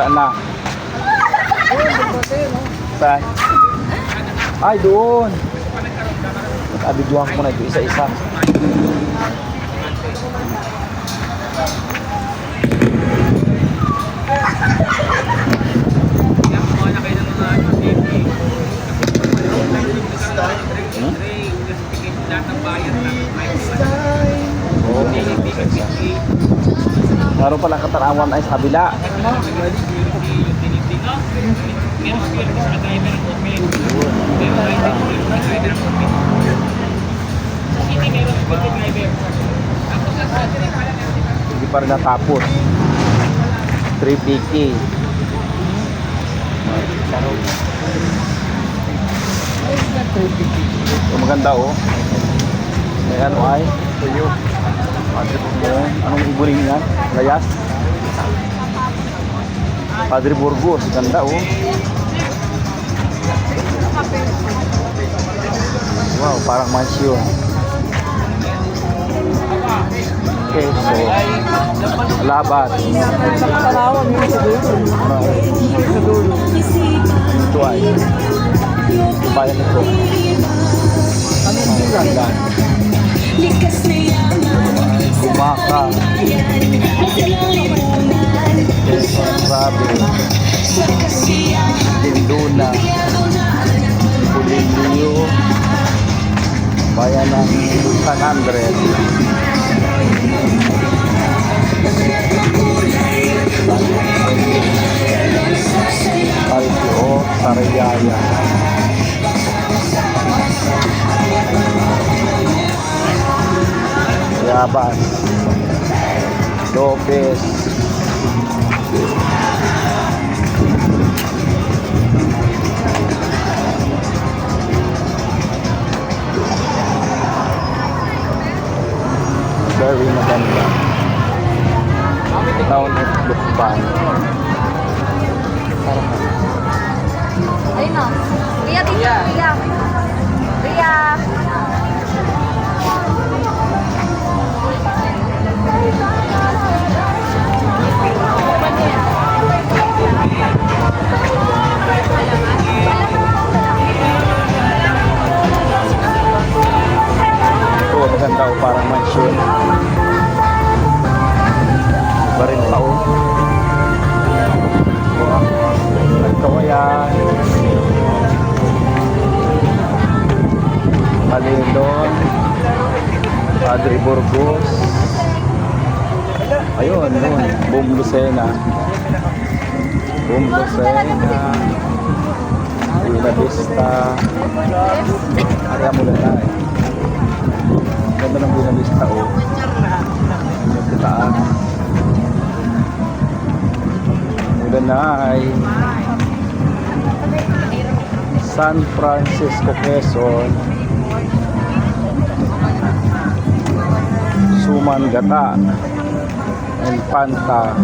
Wala na. Saan? Ay, doon. Abidyohan ko na ito isa-isa. Meron pala katanawan ay sa kabila. Hindi pa rin natapos. 3PK. Maganda oh. May ano ay? Tuyo. Anong ibuling yan? Layas? Padre Burgos. Ganda oh. Wow, parang mansyon. Okay, so Alabat. Ito ay bayan ito. Anong ganda? Gumaka. Grabe. Tinduna. Pulilio. Bayan ng San Andres. Alpio Sarayaya. Yabas. Lopez. Very maganda. Town of Lukban. Ayun o. Ria, dito. Ria. Ria. Ito, maganda o parang mansyon. Iba rin pa o. Ito kaya Malindon, Padre Burgos. Ayun, yun. Boom Lucena. Boom Lucena. Villa Vista. Area mo na eh. Ganda ng Villa Vista o. Yung kitaan. Mulanay. San Francisco, Quezon. Sumangata. Infanta.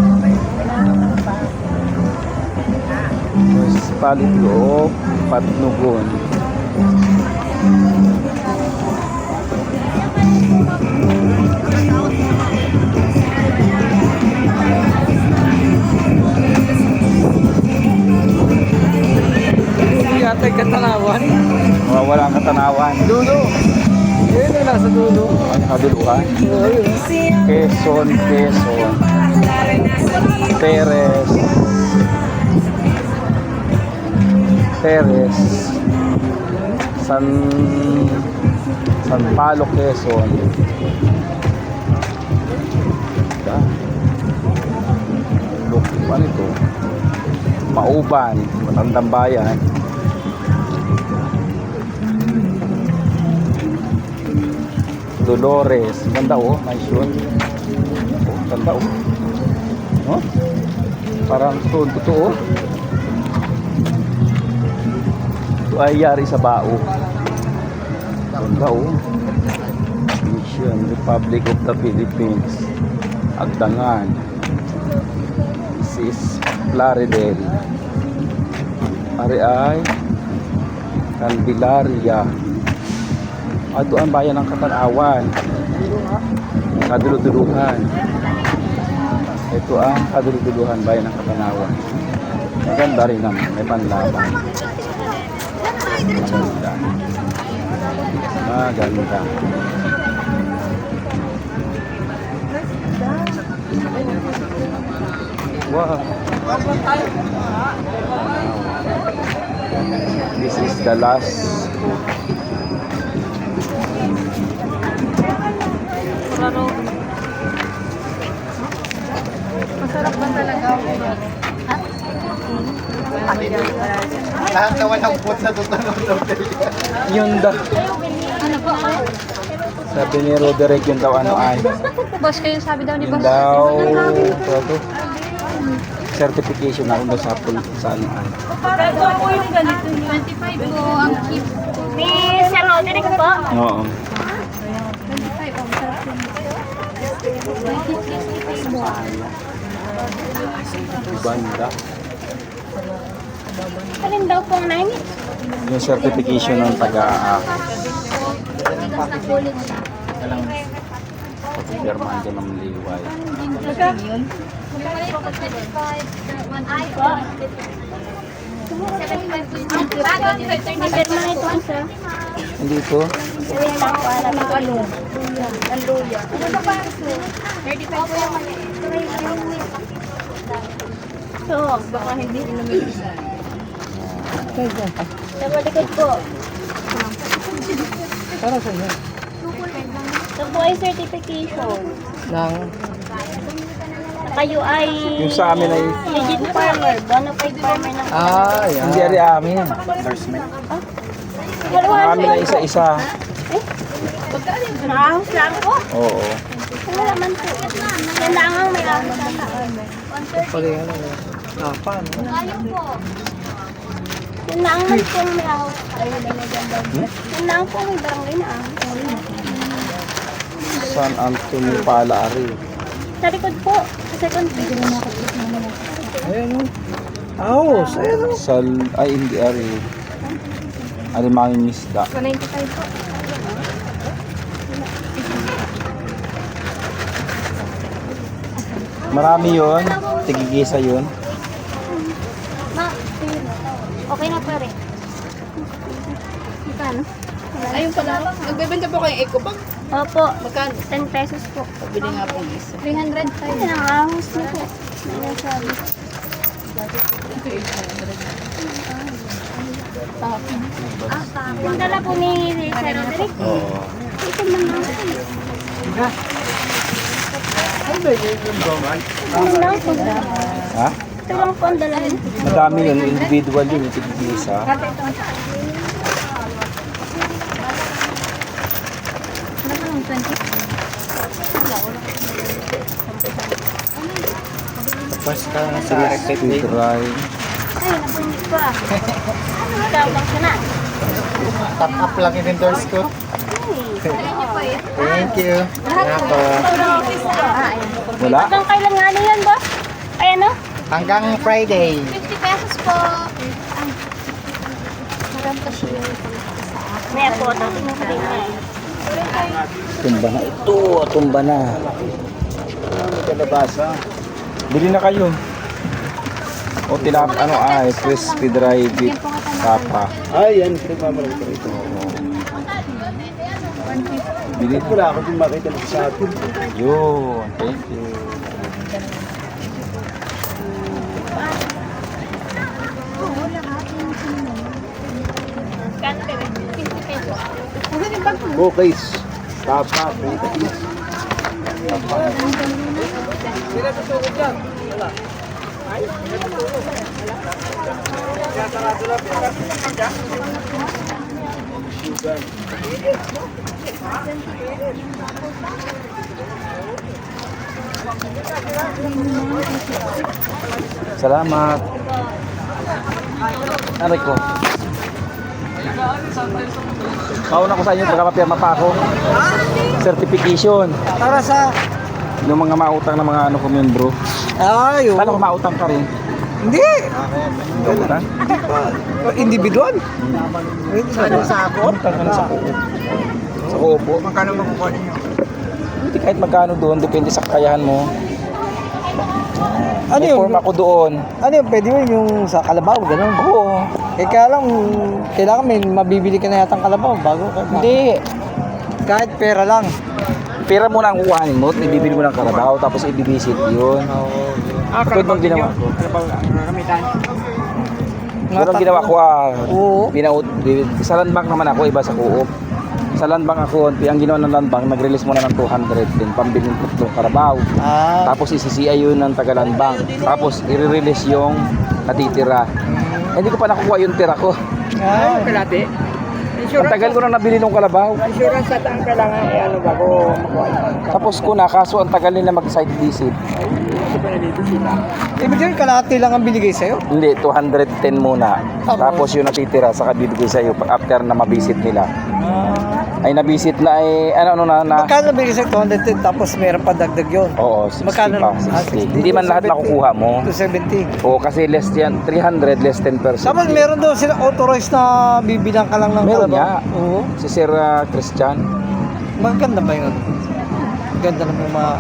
Municipality of Patnugon. Hindi yata yung katanawan. Wala ang katanawan. Dulo. Yun na nasa dulo. Ang kaduluhan. Quezon, Quezon. Teres. Teres. San Palo, Quezon. Look, ano ito? Mauban, Matandang Bayan. Dolores, ganda oh, nice yun. Oh, ganda oh. Oh? Parang totoo. Ito ay yari sa Bao. Ganda oh. Mission, Republic of the Philippines. Agdangan. This is Plaridel. Ari ay Candelaria. Ito ang bayan ng Katanawan. Kaduluduluhan. Ito ang kaduluduluhan bayan ng Katanawan. Maganda rin naman. May panlaban. Maganda. Maganda. Wow. This is the last. Masarap ba talaga? Lahat naman ang pot na tutanong daw. Yun daw. Ano po? Sabi ni Roderick yun daw ano ay. Boss, kayo sabi daw ni Yun Boss. daw. Ito. Certification ako daw sa ano ay. Pero po yung ganito. 25 po ang keep. Ni Sir Roderick po. Oo. 25 ang sarap yun. Banda. Alin daw pong namin? Yung certification ng taga-aak. Pagpirmahan ko ng liway. Nagpirma ito ang sir. Hindi ito. Wait lang po, alam ko. Ang luya. Ano ba? 35 po yung So, baka hindi inumin isa. sa malikod po. Para sa inyo. Ito po ay certification. Nang Kayo ay Yung sa amin ay legit farmer, bona fide farmer ng yan. hindi ari amin. Endorsement. Ang amin ay isa-isa. Nakahos lang po. Oo. Wala man po. Yan lang ang may ahos. Pala yan. Apa, no? Yan lang man po ang may ahos. Yan lang po ang may barangay na ahos. San Antonio pala ari. Sa likod po, sa second page. Ayan, no? Ahos, ayan, no? Ay hindi ari. Alimangin isda. 95 po. Marami yun. Tigigisa yun. Ma, okay na po rin. Magkano? Ayun pala. Nagbebenta po kayong eco bag. Opo, Magkano? 10 pesos po. Pabili nga po isa. 300 tayo. Yan ang ahos na po. Ayan sabi. Yung dala po ni Sir Roderick. Oo. Ito man lang. Ito lang po. Ha? Ito lang po ang dala niya. Madami yun. Individual yun. Tigigisa. Ano ba yung 20? Tapos ka sa Speed dry. Ay, napunit ko ah. Ikaw bang sana? top up lang in-endorse ko. Ay, Thank you. Ayan po. Wala? hanggang kailan nga ano yan, boss? Ay, ano? Hanggang Friday. 50 pesos po. May po, tapos mo sabihin niya. Tumba na ito. Tumba na. Kalabasa. Bili na kayo. O tinap ano ay crispy dry beef tapa. Ay, yan. Pinagmamalaki ko ito. Bili Wala ako din makita ng sa atin. yun. Thank you. Kano ka rin? 50 pesos. Bukis. Tapa. Pinitis. Salamat. Aray ko. Mauna ko sa inyo pagkapapirma pa ako. Certification. Para sa... Yung mga mautang ng mga ano ko membro. Ay, Kala ko mautang ka rin. Hindi. Mautang? Individual. Ano sa ako? Mautang ka na sa kuko. Sa kuko. Magkano makukuha ninyo? Hindi kahit magkano doon, depende sa kakayahan mo. Ano May yung, form ako doon. ano yung pwede mo yung sa kalabaw, gano'n? Oo. Eh kaya lang, kailangan may mabibili ka na yatang kalabaw bago ka. Hindi. Kahit pera lang. Pera muna ang kukuhanin mo, ibibili mo ng karabaw, tapos ibibisit yun. Katulad ng ginawa ko. Pero ang ginawa ko, Oo. sa land bank naman ako, iba sa Coop. Sa land bank ako, ang ginawa ng land bank, nag-release muna ng 200 din, pambili ng tatlong karabaw. Ah, Tapos isi-CI yun ng taga land bank. Tapos i-release yung natitira. Hindi ko pa nakukuha yung tira ko. ah. Ang tagal ko na nabili ng kalabaw. Insurance at ang kailangan ano bago makuha yun. Tapos ko na, kaso ang tagal nila mag-site visit. Ibig sabihin, kalahati lang ang binigay sa'yo. Hindi, 210 muna. Tapos yung natitira, saka bibigay sa'yo after na mabisit nila. Ay nabisit na Magkano binigay sa'yo? 210, tapos meron pa dagdag yun. Oo, 60 Magkano pa, lang? 60. Hindi man lahat 270. makukuha mo. 270. Oo, kasi less yan, 300, less 10%. Tapos meron daw sila authorized na bibilang ka lang ng Meron kalabaw. nga. Oo. Si Sir Christian. Maganda ba yun? Ganda naman mga...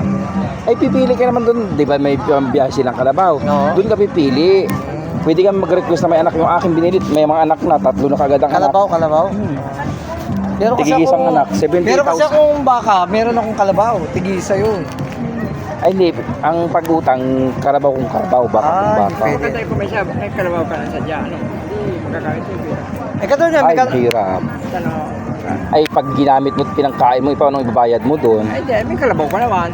Ay pipili ka naman doon, 'di ba may biyahe silang kalabaw. Oo. Doon ka pipili. Pwede kang mag-request na may anak yung aking binilit. May mga anak na, 3 na kagad ang Kalabaw, anak. kalabaw. Meron kasi Tig-isang akong- anak, 70,000. Meron kasi akong baka, meron akong kalabaw. Tig-isa yun. Ay hindi, ang pag-utang, karabaw kung karabaw, baka kung Ah, baka. pwede. Kasi kung may kalabaw ka na sadya, ano? Hindi magkakawit yung Eh, katulad niya, Ay, hirap. Ano? Ay, pag ginamit mo, pinangkain mo, paano ibabayad mo doon? Ay, di, may kalabaw ka naman.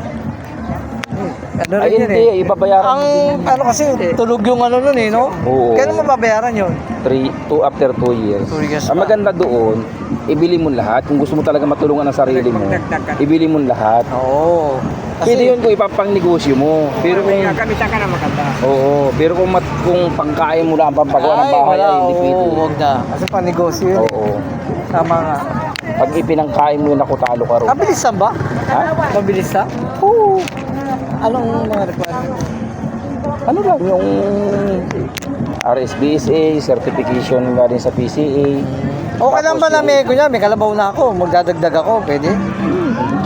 ano Ay, rin yun hindi, eh. ibabayaran Ang, mo din. ano kasi, tulog yung ano nun eh, no? Oo. Kailan mo mababayaran yun? After 2 years. 2 years Ang pa. maganda doon, ibili mo lahat. Kung gusto mo talaga matulungan ang sarili mo, ibili mo lahat. Oo. Pwede yun kung ipapang negosyo mo. Pero kung May kakamitan ka na maganda. Oo, pero kung pangkain mo lang ang pampagawa ng bahay ay hindi pwede. Oo, huwag na. Kasi pa negosyo yun eh. Oo. Tama nga. Pag ipinangkain mo na talo ka ron. Mabilisan ba? Ha? Mabilis na? Oo. Anong mga requirements? Ano lang yung RSBSA, certification galing sa PCA. Okay lang ba Tapos na may, kunya, may kalabaw na ako, magdadagdag ako, pwede?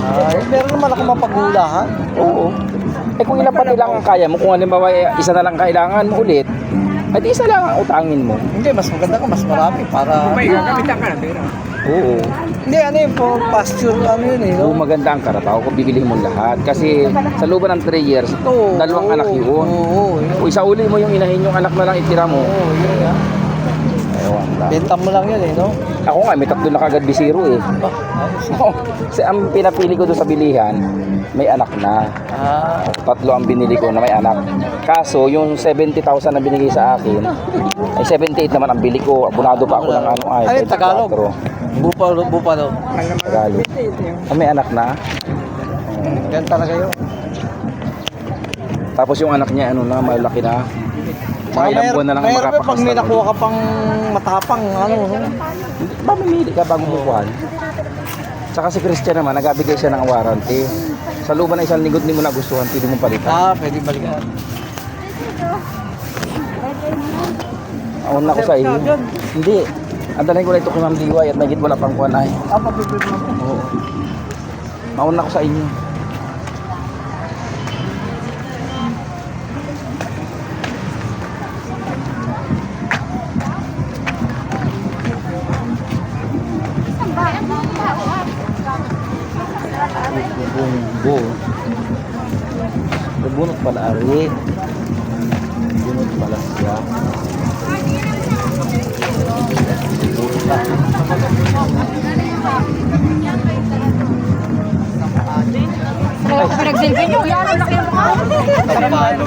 Ay, meron naman ako mapagulahan. Oo. Eh kung ilan pa lang ang kaya mo, kung halimbawa isa na lang kailangan mo ulit, at isa lang ang utangin mo. Hindi, mas maganda ka, mas marami para... Kung may kakamitan ka na, pero. Oo. Hindi, ano yun, for pasture, ano yun eh, no? Kung maganda ang karabaw, kung bibili mo lahat. Kasi sa loob ng 3 years, Oo, dalawang anak yun. Oo, yun. Kung isa uli mo yung inahin yung anak na lang itira mo. Oo, yun nga. Ewan lang. Benta mo lang yun eh, no? Ako nga, may 3 na kagad bisiro eh. Kasi ang pinapili ko doon sa bilihan, may anak na. Ah, 3 ang binili ko na may anak. Kaso, yung 70,000 na binigay sa akin, ay 78 naman ang bili ko. Abunado pa ako ng ano ay. Ano yung Tagalog? 24. Bupalo. Tagalog. Ah, may anak na. Yan talaga yun. Tapos yung anak niya, ano na, malaki na. Mga ilang buwan na lang Mayroon pa pag may makapakasal. nakuha ka pang matapang, ano, no? Mamimili ka bago bukuhan. Tsaka si Christian naman, nagabigay siya ng warranty. Sa loob na 1 linggo, hindi mo nagustuhan, pwede mo palitan. Ah, pwede balikan. Awan na ko sa iyo. Hindi. Andalay ko na ito kay Ma'am Liway at nagit wala pang kuhan ay. Ah, papipid mo. Oo. Mauna ko sa inyo. Bumbo. Bunot pala ari. Bunot pala siya. Pinag-selfie nyo, yan ang laki mo.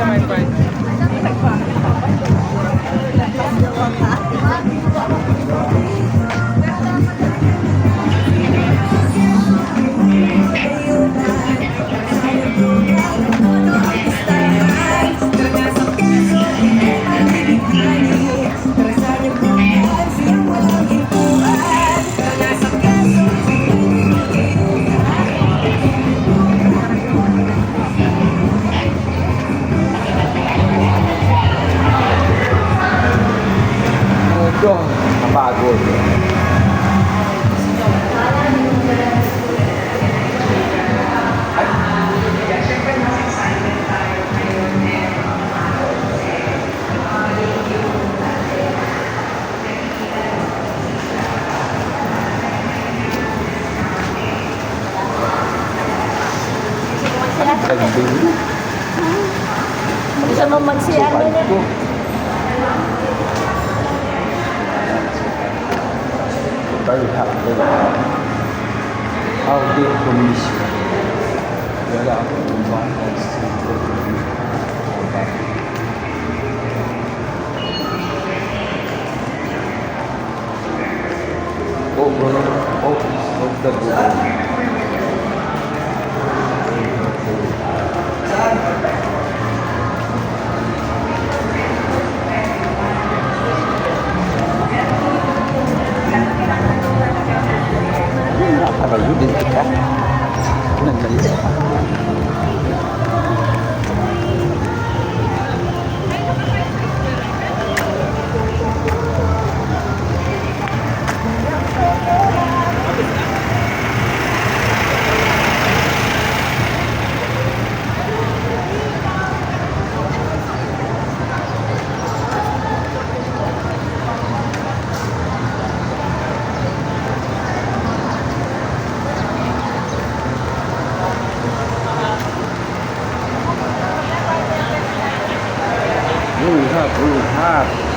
Nagbili. Hindi siya mag-CR Sukat nila. ko. Very happy. How did you miss you? Wala ako kung bakit office of the government. Nakakalayo din ka. Naglalis pa. Hap.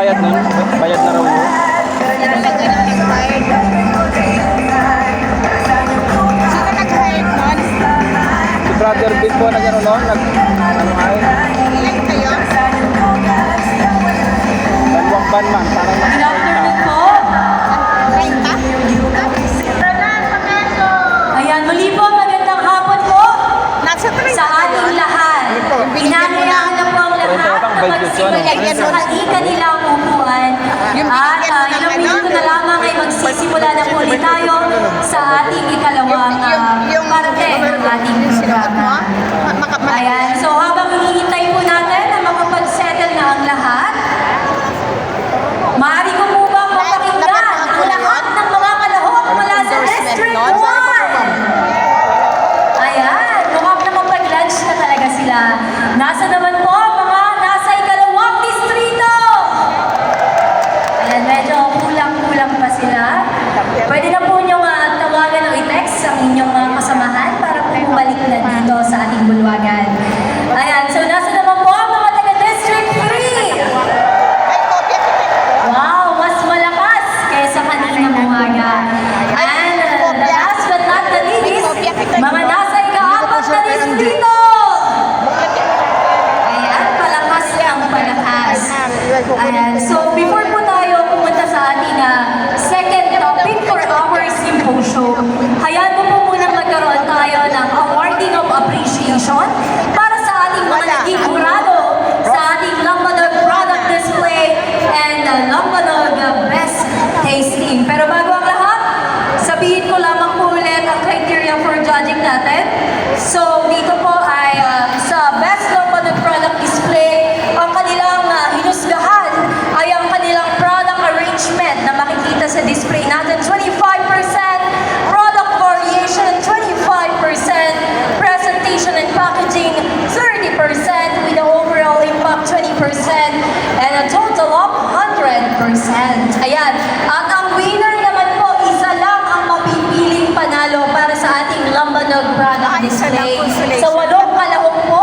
nagbayad nun? Bayad na raw mo? Sino nag-hire nun? Si Brother Big po nag-ano nun? Ano ay? Ilan kayo? Dalawang ban man. Parang Good afternoon po. 30? Ayan, muli po, magandang hapon po Nasa 30 sa ating lahat. Inanayaan na po ang lahat na magsimula sa kanilang upuan. At ilang minuto na lamang ay magsisimula na po ulit tayo sa ating ikalawang parte ng ating programa. Ayan, so habang hinihintay po natin na makapag-settle na ang lahat, maaari ko po ba mapakinggan ang lahat ng mga kalahok mula sa District 1? Ayan, mukhang nakapag-lunch na talaga sila. Nasa naman po ang mga nasa ikalawang distrito. Ayan, medyo kulang-kulang pa sila. Pwede na po niyong tawagan o i-text ang inyong mga kasamahan para po bumalik na dito sa ating bulwagan. Ayan, so nasa naman po ang mga taga-District 3. Wow, mas malakas kaysa kaninang umaga. And last but not the least, mga nasa ika-apat na distrito. Ayan, palakas ang palakas. Ayan, so before po tayo pumunta sa ating second topic for our symposium, hayaan mo po munang magkaroon tayo ng awarding of appreciation para sa ating mga naging jurado sa ating Lambanog Product Display and Lambanog Best Tasting. Pero bago ang lahat, sabihin ko lamang po ulit ang criteria for judging natin. So dito po ay sa Best Lambanog Product Display, ang kanilang hinusgahan ay ang kanilang product arrangement na makikita sa display natin. 25% product variation, 25% presentation and packaging, 30% with the overall impact 20%, and a total of 100%. Ayan. At ang winner naman po, isa lang ang mapipiling panalo para sa ating Lambanog Product Display. Sa 8 kalahok po,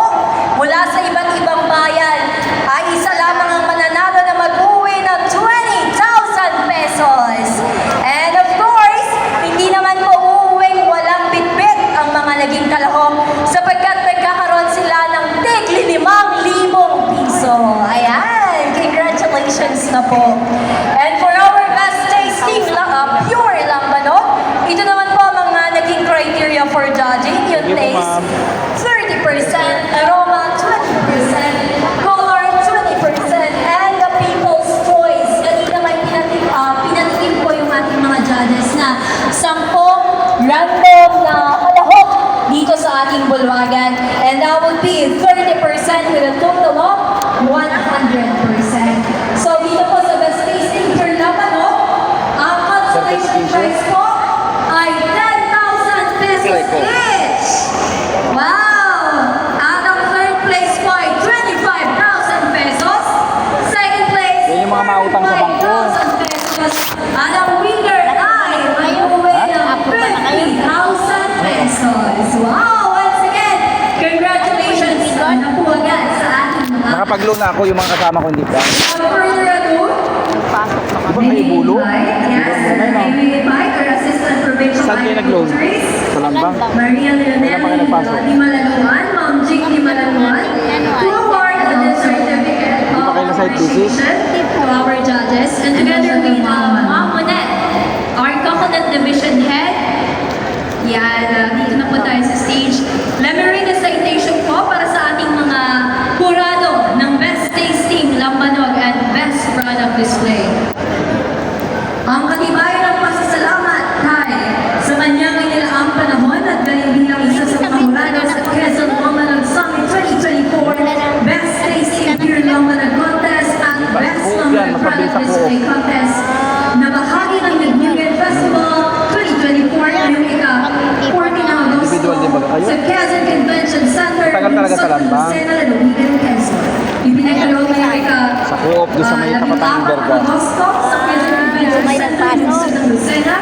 mula sa iba't ibang bayan, ay isa lamang ang mananalo na mag-uwi ng 20,000 pesos. And of course, hindi naman po uuwing walang bitbit ang mga naging kalahok sapagkat nagkakaroon sila ng tigli 5,000 piso. Ayan, congratulations na po. And for our best tasting pure Lambanog, ito naman po ang mga naging criteria for judging. Yung taste, 30%, aroma, 20%, color, 20%, and the people's choice. Kanina may pinatikim po yung ating mga judges na 10 random na kalahok dito sa ating bulwagan. And that would be 30% with a total of 100%. So dito po sa Best Tasting for Lambanog, ang consolation prize po ay 10,000 pesos each. Wow! At ang third place po ay 25,000 pesos. Second place, Yan yung mga mautang sa bangko. 35,000 pesos. At ang winner ay may uwi ng 50,000 pesos. Wow! Once again, congratulations na po agad sa ating mga Nakapag-loan na ako yung mga kasama ko hindi pa. without further ado, Di ba may bulo? may invite our Assistant Provincial Saan kayo nag-loan? Sa Lambang? Maria Leonel Wala pa kayo nagpasok? Di Malaluan, Ma'am Jing Di Malaluan, to award the certificate Di pa kayo na side visit? appreciation to our judges, and together with Ma'am Monette, our Coconut Division Head. Yan, dito na po tayo sa stage. Let me read the citation po para sa ating mga kurado ng Best Tasting Lambanog and Best Product Display. Ang katibayan ng pasasalamat ay sa kanyang inilaang panahon at galing bilang isa sa mga kurado sa Quezon Lambanog Summit 2024 Best Tasting Beer Lambanog Contest at Best Lambanog Product Display Contest na bahagi ng Nagmugan Festival 2024 ngayong ika-14 ng Agosto Individual din ba kayo? sa Quezon Convention Center Tagal talaga sa Lambang. Lucena, Lalawigan, Quezon. Ipinagkaloob ngayong Sa co-op doon sa may tapatang Berga. Agosto sa Quezon Convention Center lungsod ng Lucena.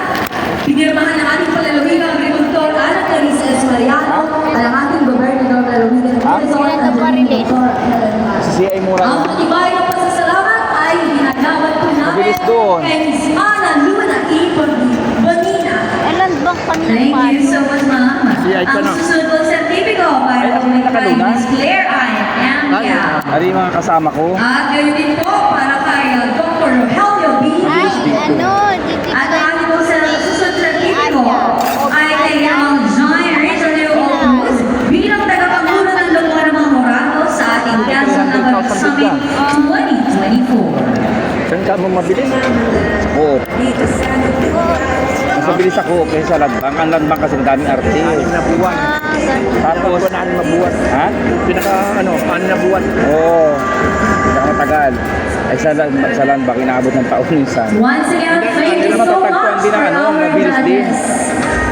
Pinirmahan ng ating palalawigang agrikultor Ana Clarissa S. Mariano at ang ating gobernador lalawigan ng Quezon at ang Dr. Helen Mas. Si CI Mura. Ang patibay ng pasasalamat ay ginagawa kami Thank you so much, ma'am. CI ka na. Ang susunod po sa TV ko para Ay, po ako na kay Luna? Miss Claire Ann Amia. Ano yung mga kasama ko? At gayon din po para kay Dr. Rogelio B. Ay, ano, dito At ang ating po sa susunod sa TV ko ay kay John Rizalio Cruz bilang tagapangulo ng Lungwa ng mga Morado sa ating Council ng Balik Summit 2024. Saan ka mo mabilis? Sa Coop. Mas mabilis sa Coop kaysa sa Landbank. Ang Landbank kasi madaming arte. Na buwan. Tapos, na mabuwan. ha? Pinaka ano, na buwan. Oo. Pinakamatagal. Ay sa Landbank, inaabot ng taon minsan. Once again, thank you so Matatagpuan much din for ang ano, our mabilis din. judges.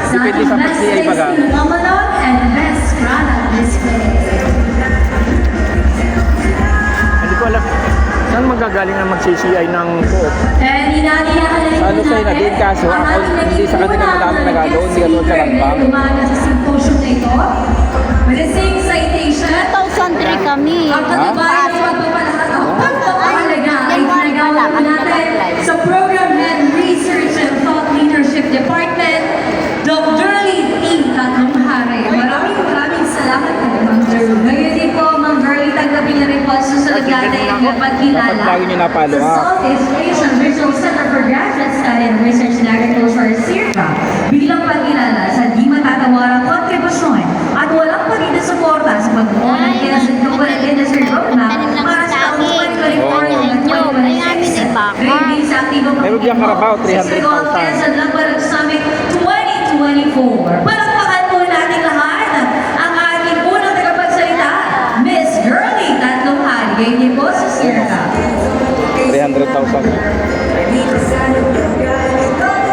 Sa Depende ating sa best pag-CI baga. tasting monologue and best product display. Hindi ko alam. Saan magagaling ang mag-CCI ng Coop? And inaalalahanin Ano sa'yo na din, kaso ako, hindi sa kanila madami nagalo, hindi ka doon sa Landbank. Umaga sa symposium na ito. With the same citation, 2003 kami. ang katibayan ng pagpapalahat ng pagpapahalaga ay ginagawa po natin sa Program Head Research and Thought Leadership Department, Dr. Lee Tatlumhare. Maraming salamat po, Ma'am Drew. Ngayon din po, Ma'am Verly, tanggapin niyo rin po ang susunod natin ang pagkilala Dapat lagi niyo na-follow sa up. Southeast Asian Regional Center for Graduate Study and Research in Agriculture, SIRCA, bilang pagkilala sa di matatawarang kontribusyon at walang pagiging suporta sa pagbuo ng Quezon Coconut Industry Roadmap para sa taong 2024 Grade sa aktibong Meron diyang Carabao, 300,000. Quezon Lambarag Summit 2024. Palakpakan po natin lahat ang ating unang tagapagsalita, Miss Girlie Tatlumhare. Ngayon din po sa SIRCA. 300,000.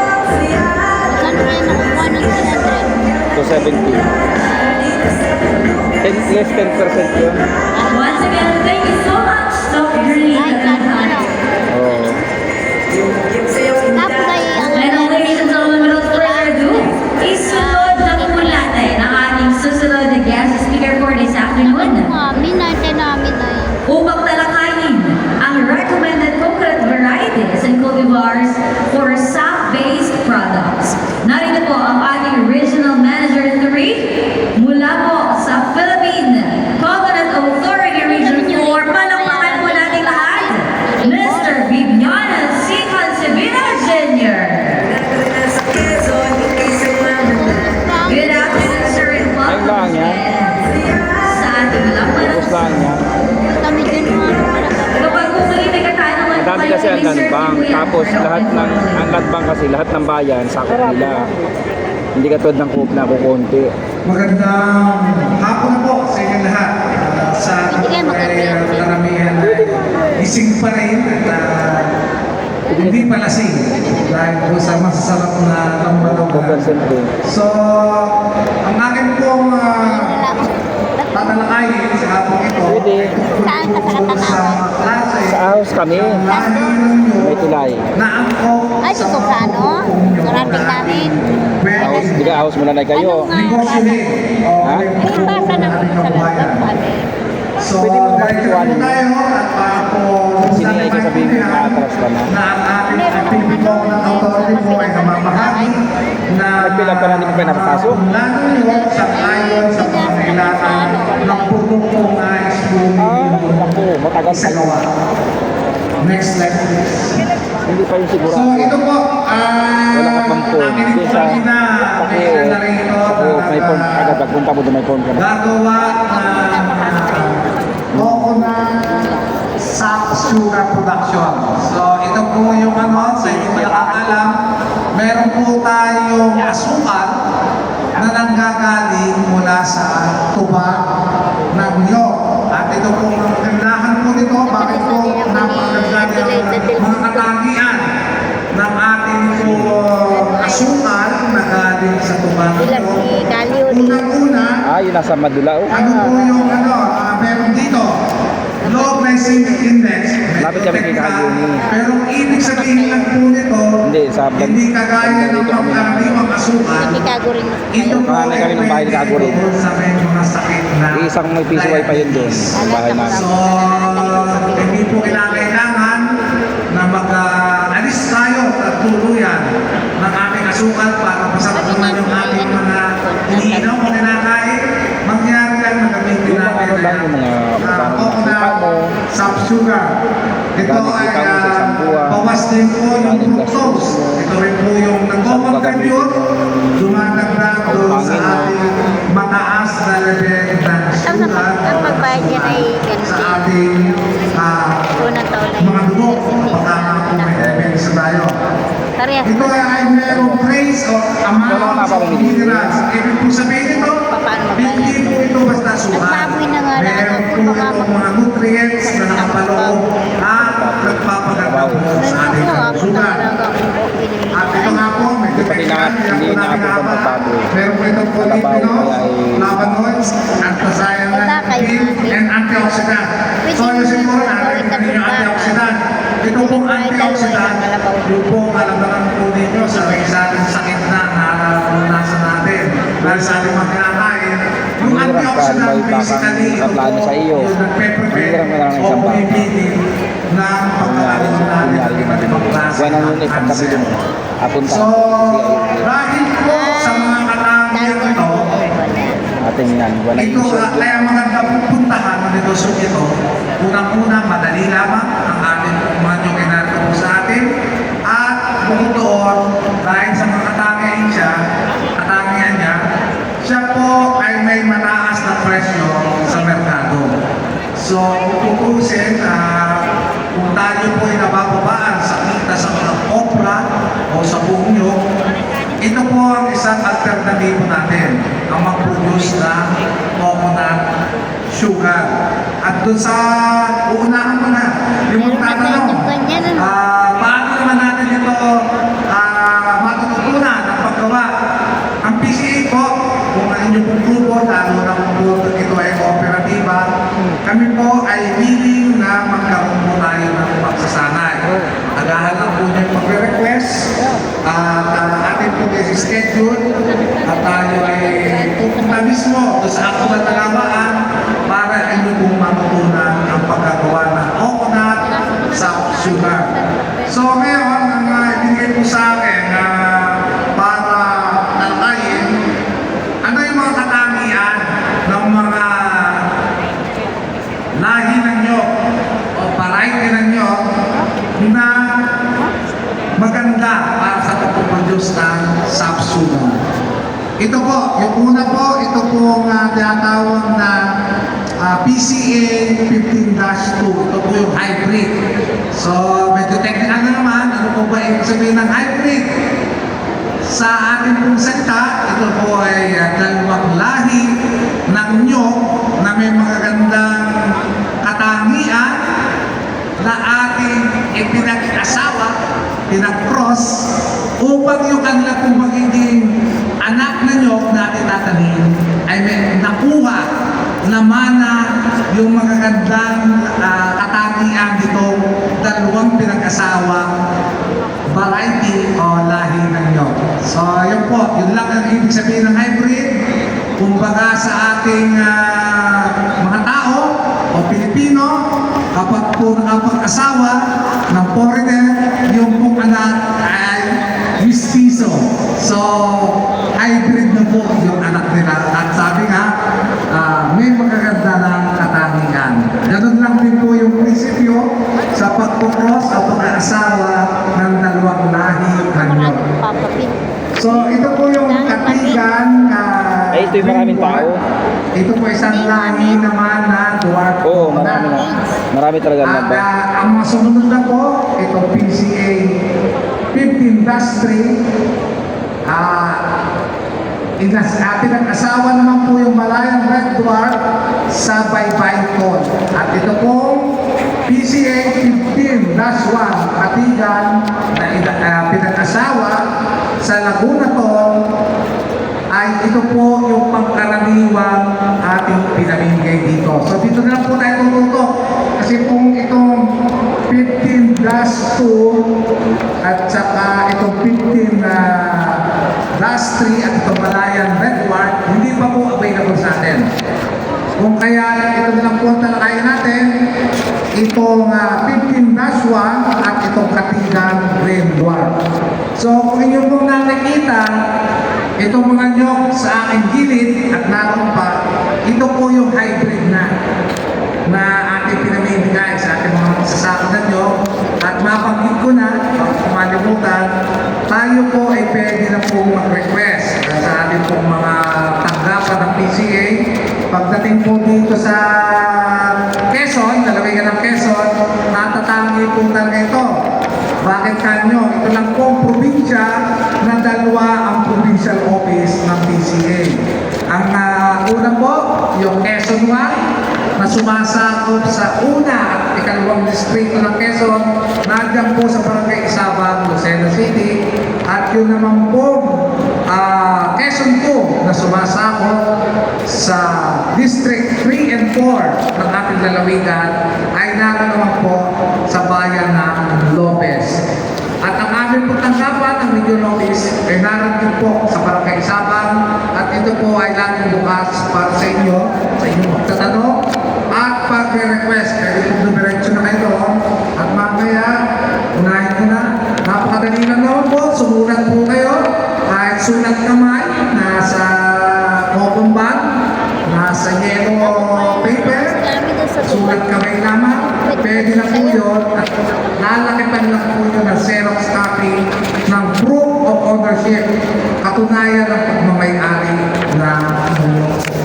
Saan rin nakukuha ng 300? To 70. 10, less 10% yun. Once again, thank you so much, Dr. Girlie Ay, saan Tatlumhare. ano? Oo. Tapos ay ang And ladies and gentlemen, without further ado, isunod na po natin ang ating susunod na guest speaker for this afternoon kami, natin namin ay. upang talakayin ang recommended coconut varieties and cultivars for sap-based products. Narito po ang ating Regional Manager 3 mula po sa Philippine Coconut Authority Region 4. Palakpakan po natin lahat, Mr. Viviana C. Concebina Jr. Good afternoon, sir, and welcome lang yan. sa ating Lambarang Tapos lang yan. Kami din mga Kapag kumuli may katanungan po Dami kayo kasi ang kay Sir Landbank. Kuya, Tapos ano lahat po ng, po? ang Landbank kasi lahat ng bayan, sakop nila. Hindi katulad ng Coop na kukunti. Magandang hapon na po sa inyo lahat. Sa Hindi kayo magkakilala. karamihan ay gising pa rin at hindi pa lasing dahil po sa masasarap na lambalugan. 2% din. So, ang akin pong tatalakayin sa hapon ito Pwede. Saan ka sa tungkol sa katanawin? mga klase Sa house kami. ng lahi ninyo May tulay. na angkop Ay, dito sa ano? Narating namin. House, di ba house muna na kayo? Ano nga? negosyohin o Ha? Ay, basa na ating sa kabuhayan. Landbank. So, Pwede mo diretso pagtiwanan. po tayo at para po Sinilay ka sabihin mo, maatras ka na. na ang ating activity po ng authority po ay namamahagi na Nagpila pa na, hindi pa kayo napapasok? lalo nyo sa ayon sa pangailangan ng produktong nais po Ah, ninyo naku, matagal pa yun. isagawa. Next slide please. Hindi pa yung So sigurado. ito po, Wala ka pang phone. nakinig Hindi po sa kanina, may isa na rin ito may phone. Agad pagpunta mo doon, may phone ka na. gagawa ng coconut sap sugar production. So ito po yung ano, sa hindi mo nakakalam, meron po tayong asukal na nanggagaling mula sa tuba ng niyog. At ito po ang kagandahan po nito, bakit po napakaganda ng mga katangian ng ating po asukal na galing sa tuba ng Ilan niyog. si Galio ni Unang-una, Ah, yun nasa Madula. Oh. ano po yung ano, meron dito? Low glycemic index. Lapit kami kay Kagyo ni. Pero ang ibig sabihin lang po nito, Hindi, sa hindi kagaya ng dito kami na. pangkaraniwang asukal. Chicago rin. Ito po Kahanay kami ng bahay ni Kagyo rin. tungkol sa medyo masakit na Isang may piso wifi yun doon. Sa bahay namin. So, hindi po kailangan na mag-alis tayo at tuluyan ng ating asukal para masarap naman yung sugar. Ito Gani ay kita mo sa isang buwan. bawas din po yung Gani fructose. gastos mo. Ito rin po yung Saan nag-contribute, dumadagdag doon Ang sa hangin mo. ating mataas na level ng sugar Ang pagbayad niya ay ganun sa din. ating Unang taon na mga yun. dugo. Baka kung may elements tayo. Parehas Ito ay merong trace o amount of minerals. Ibig po sabihin ito, hindi po ito basta sukat. Nagbaboy na nga lang Meron ako, po baka itong mga nutrients na nakapaloob at nagpapaganda po sa ating sugat. At ito nga po, may detection, Hindi na ako pagbabago. meron po itong polyphenols, flavonoids, anthocyanins, and antioxidant. So yun siguro narinig ninyo antioxidant. Ito pong antioxidant, yung pong alam po ninyo sa may ating sakit na naranasan natin. Dahil sa ating mga kinakain, yung Mahirap ka, antioxidant may basically, bakang kaplano sa iyo. yung nagpe-prevent Mahirap ka lang ng o isang bata. pumipigil ng pagkakaroon natin ng iba't ibang klase Buwan ang ng unit, pagkabili mo. cancer. Apunta. So, dahil po sa mga katangian ito, Ating yan. Buwan ang ito isip. kaya maganda pupuntahan ng negosyo ito. Unang-una, madali lamang ang ating mga niyong inarito po sa atin. At bukod doon, dahil sa mga katangian niya, siya po ay may mataas na presyo sa merkado. So, kung tutusin, kung tayo po ay nabababaan sa kita sa mga opera o sa bungyo, ito po ang isang alternatibo natin, ang mag-produce ng coconut sugar. At doon sa uunahan mo na, yung magtatanong, paano naman natin ito matututunan ang paggawa? Ang PCA po, kung ang inyong pong grupo, lalo na kung ito ay kooperatiba, kami po ay willing na magkaroon po tayo ng pagsasanay. Agahan lang po niyo yung mag-request at atin po kayo schedule at tayo ay pupunta mismo doon sa actual na gawaan para inyo pong matutunan ang paggagawa ng coconut sa sugar. So ngayon, ang ibigay po sa akin para talakayin, ano yung mga katangian ng mga lahi ng nyog o variety ng nyog na maganda para sa pagpuproduce ng sapsugan. Ito po, yung una po, ito po tinatawag na PCA 15-2. Ito po yung hybrid. So, medyo technical na naman. Ano po ba ibig sabihin ng hybrid? Sa ating pong salita, ito po ay dalawang lahi ng nyog na may magagandang katangian na ating ipinag-asawa, pinag-cross, upang yung kanila pong magiging anak na nyog na ating tatanim ay may nakuha na mana yung magagandang katangian ditong dalawang pinag-asawa variety o lahi ng nyog. So, yun po, yun lang ang ibig sabihin ng hybrid. Kumbaga sa ating mga tao o Pilipino, kapag po nakapag-asawa ng foreigner, yung pong anak ay mistizo. So, hybrid na po yung anak nila. At sabi nga, may magaganda ng katangian. Ganun lang din po yung prinsipyo sa pagkukros o pag-aasawa ng dalawang lahi ng nyog. So, ito po yung katigan Ay, ito yung maraming tao. Ito po isang lahi naman na dwarf Oo, coconut. marami na. Marami talaga At nagba. ang mga sumunod na po, ito PCA 15-3. Pinag-asawa naman po yung Malayan Red Dwarf sa Baybayton. At ito pong PCA 15-1 katigan na pinag-asawa sa Laguna Tol ay ito po yung pangkaraniwang ating pinamimigay dito. So dito na lang po tayo tututok kasi kung itong 15-2 at saka itong 15-3 at itong Malayan Red Dwarf, hindi pa po available sa atin. Kung kaya ito na lang po ang talakayin natin, itong 15-1 at itong katigang Red Dwarf. So kung inyo pong nakikita, itong mga nyog sa aking gilid at naroon pa, ito po yung hybrid na ating pinamimigay sa ating mga dyan, tayo po ay pwede na po mag-request sa ating pong mga tanggapan ng PCA. Pagdating po dito sa Quezon, lalawigan ng Quezon, natatangi po talaga ito. Bakit kanyo? Ito lang po ang probinsya na dalawa ang provincial office ng PCA. Ang una po, yung Quezon 1, na sumasakop sa una at ikalawang distrito ng Quezon, nandiyan po sa Barangay Isabang, Lucena City. At yun naman po, Quezon 2 na sumasakop sa District 3 and 4 ng ating lalawigan ay naman po sa bayan ng Lopez. At ang aming po tanggapan ng Region Office ay narating po sa Barangay Isabang at ito po ay laging bukas para sa inyong magtatanong at pag-request. Pwede po dumiretso na kayo doon at mamaya, unahin ko na. Napakadali lang naman po, sumulat po kayo. Kahit sulat kamay, nasa cotton bag, nasa yellow paper, sulat kamay lamang, pwede na po yun at lalakipan lang po yun ng Xerox copy ng proof of ownership, katunayan ng pagmamayari ng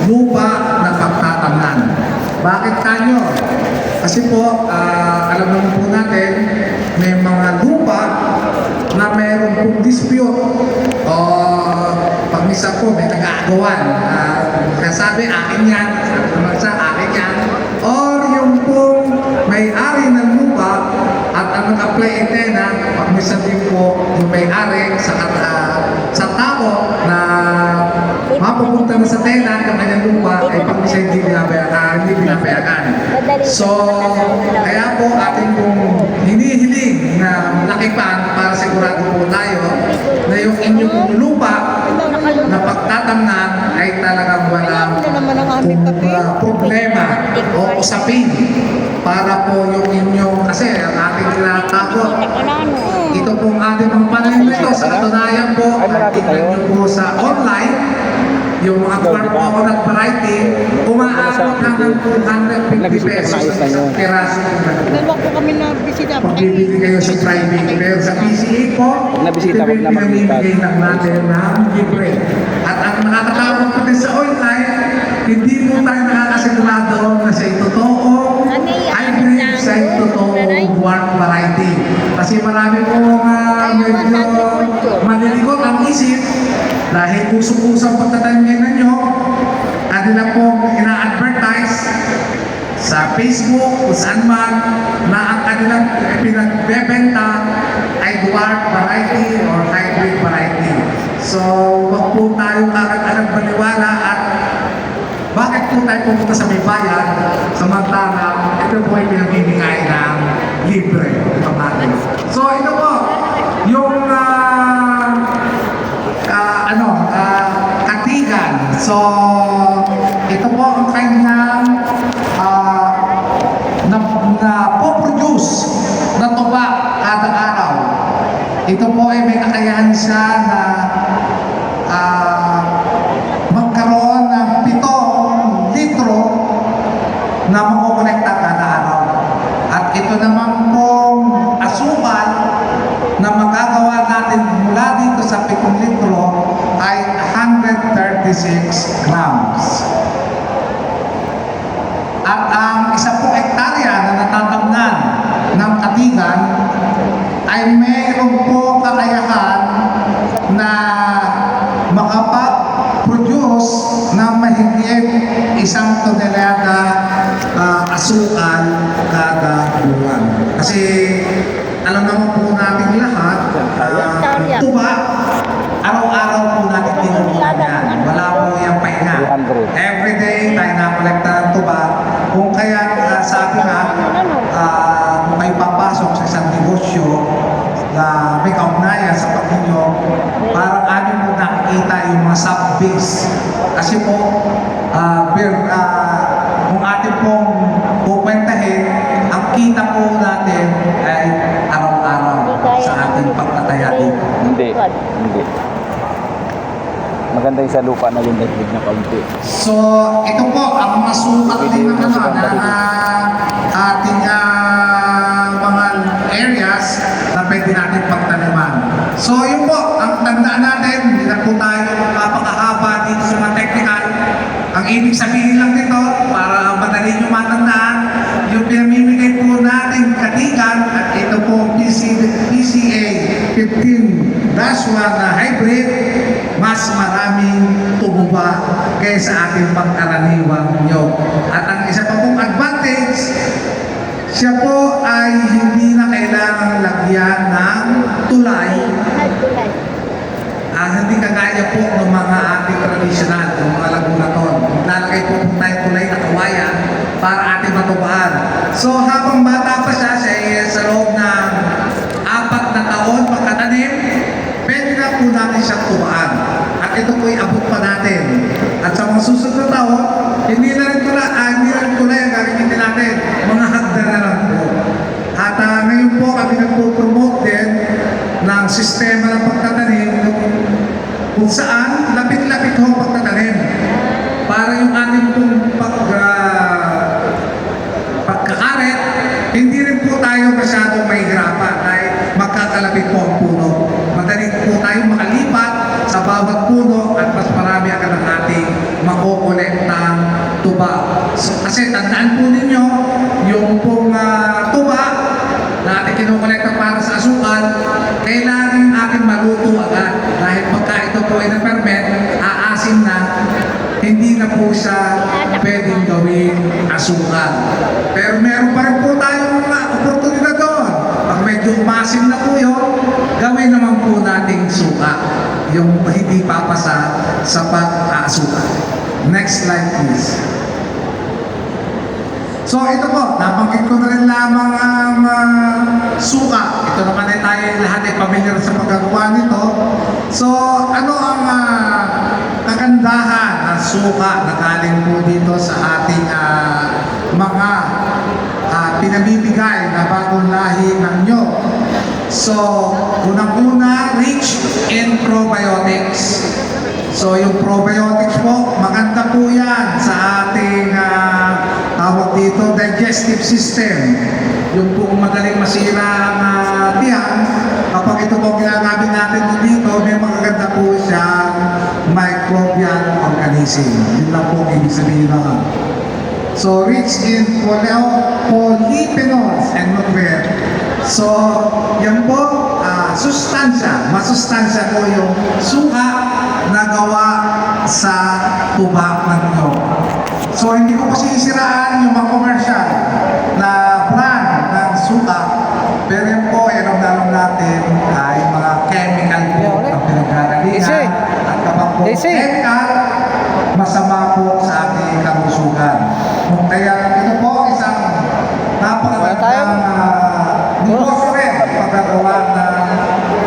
lupa na pagtatamnan. Bakit kanyo? Kasi po, alam naman po natin, may mga lupa na meron pong dispute o pag misa po may nag-aagawan. Kasabi, akin yan, sabi naman siya, akin yan. Or yung pong may-ari ng lupa at ang nag-apply ay tenant, pag misa din po yung may-ari sa tao na mapupunta na sa tenant yung kanyang lupa ay pag misa hindi binabayaran. So, kaya po ating pong hinihiling na lakipan para sigurado po tayo na yung inyong lupa na pagtatamnan ay talagang walang problema o usapin para po yung inyong, kasi ang ating tinatakot, ito pong ating mga panahon na ito, sa katunayan po, ay po sa online, yung mga coconut variety, umaabot hanggang 250 pesos sa piraso ng Dalawa po kami na bisita. pagbibili kayo sa private. Pero sa PCA po, Nabisita, wag na pinamimigay lang natin ng libre. At ang nakakatakot po din sa online, hindi po tayo nakakasigurado na siya totoo, hybrid, siya totoo, dwarf variety. Kasi marami po medyo manilikot ang isip dahil usong-usang pagtatanim nyo, kanila pong ina-advertise sa Facebook kung saan man na ang kanilang pinagbebenta ay dwarf variety or hybrid variety. So, wag po tayo agad-agad maniwala at bakit po tayo pumunta sa may bayan samantala ito po ay pinamimigay ng libre. So, ito po yung Katigan. So, ito po ang kanyang po-produce na tuba kada araw. Ito po ay may kakayahan siya na magkaroon ng 7 litro na makukonekta kada araw. At ito naman pong asukal na magagawa natin mula dito sa 7 litro ay 136 grams. At ang isa pong hektarya na natatamnan ng Katigan ay mayroon po kakayahan na makapag-produce ng mahigit 1 tonelada asukal kada buwan. Kasi alam naman po natin lahat, tuba, araw-araw po natin tinutulungan yan. Wala po yung pahinga. Every day tayo nakolekta ng tuba. Kung kaya sabi nga, kung kayo papasok sa isang negosyo na may kaugnayan sa pagninyo, parang amin mo nakikita yung mga sub-base. Kasi po, kung atin pong pupuntahin, ang kita po natin ay araw-araw sa ating pagtataya dito. Hindi. Maganda yung sa lupa na lindaglig na kaunti. So, ito po, ang masukat din ng ating mga areas na pwede natin pagtaniman. So yun po, ang tandaan natin, hindi na po tayo mapakahaba dito sa mga technical. Ang ibig sabihin lang nito, para madali nyo matandaan, yung pinamimigay po natin katikan at ito po PCA 15-1 na hybrid, mas maraming tumuba kaysa ating pangkaraniwang nyog. At ang isa pa pong advantage, siya po ay hindi na kailangang lagyan ng tulay. Hindi kagaya po ng mga ating traditional, ng mga lagunaton. Lalagay po tayo tulay na kawayan para ating matubaan. So habang bata pa siya ay sa loob ng 4 na taon pagkatanim, pwede na po natin siyang tubaan. At ito po abot pa natin. At sa mga susunod na taon, hindi na rin tulay ang gagamitin natin. Mga hagdan na lang po. At ngayon po kami nagpo-promote din ng sistema ng pagtatanim kung saan lapit-lapit ho pagtatanim. Para yung ating pong pagkakaret, hindi rin po tayo masyadong mahihirapan dahil magkakalapit po ang puno. Madali po tayo makalipat sa bawat puno at mas marami agad ang ating makukolektang tuba. So, kasi tandaan po ninyo, yung pong tuba na ating kinukolekta para sa asukal, kailangan ating maluto agad. Dahil pagka ito po ay na-ferment, aasin na, hindi na po siya pwedeng gawing asukal. Pero meron pa rin po tayong oportunidad doon. Pag medyo umasim na po yun, gawin naman po nating suka. Yung hindi papasa sa pag-aasukal. Next slide please. So ito po, nabanggit ko na rin lamang ang suka. Ito naman ay tayo lahat ay pamilyar sa paggagawa nito. So ano ang kagandahan ng suka na galing po dito sa ating mga pinabibigay na bagong lahi ng nyog? So unang-una, rich in probiotics. So yung probiotics po, maganda po yan sa ating tawag dito, digestive system. Yung po madaling masira ang tiyan, kapag ito po ginagamit natin dito, may magaganda po siyang microbial organism. Yun lang po ibig sabihin naman. So rich in polyphenols and nutrients. So yan po, sustansya, masustansya po yung suka na gawa sa tuba ng nyog. So hindi ko kasi sisiraan yung mga commercial na brand ng suka, pero yun po, alam natin ay mga chemical po ang pinagkagalingan at kapag po chemical, masama po sa ating kalusugan. Kaya ito po isang napakagandang negosyo rin pagkagawa ng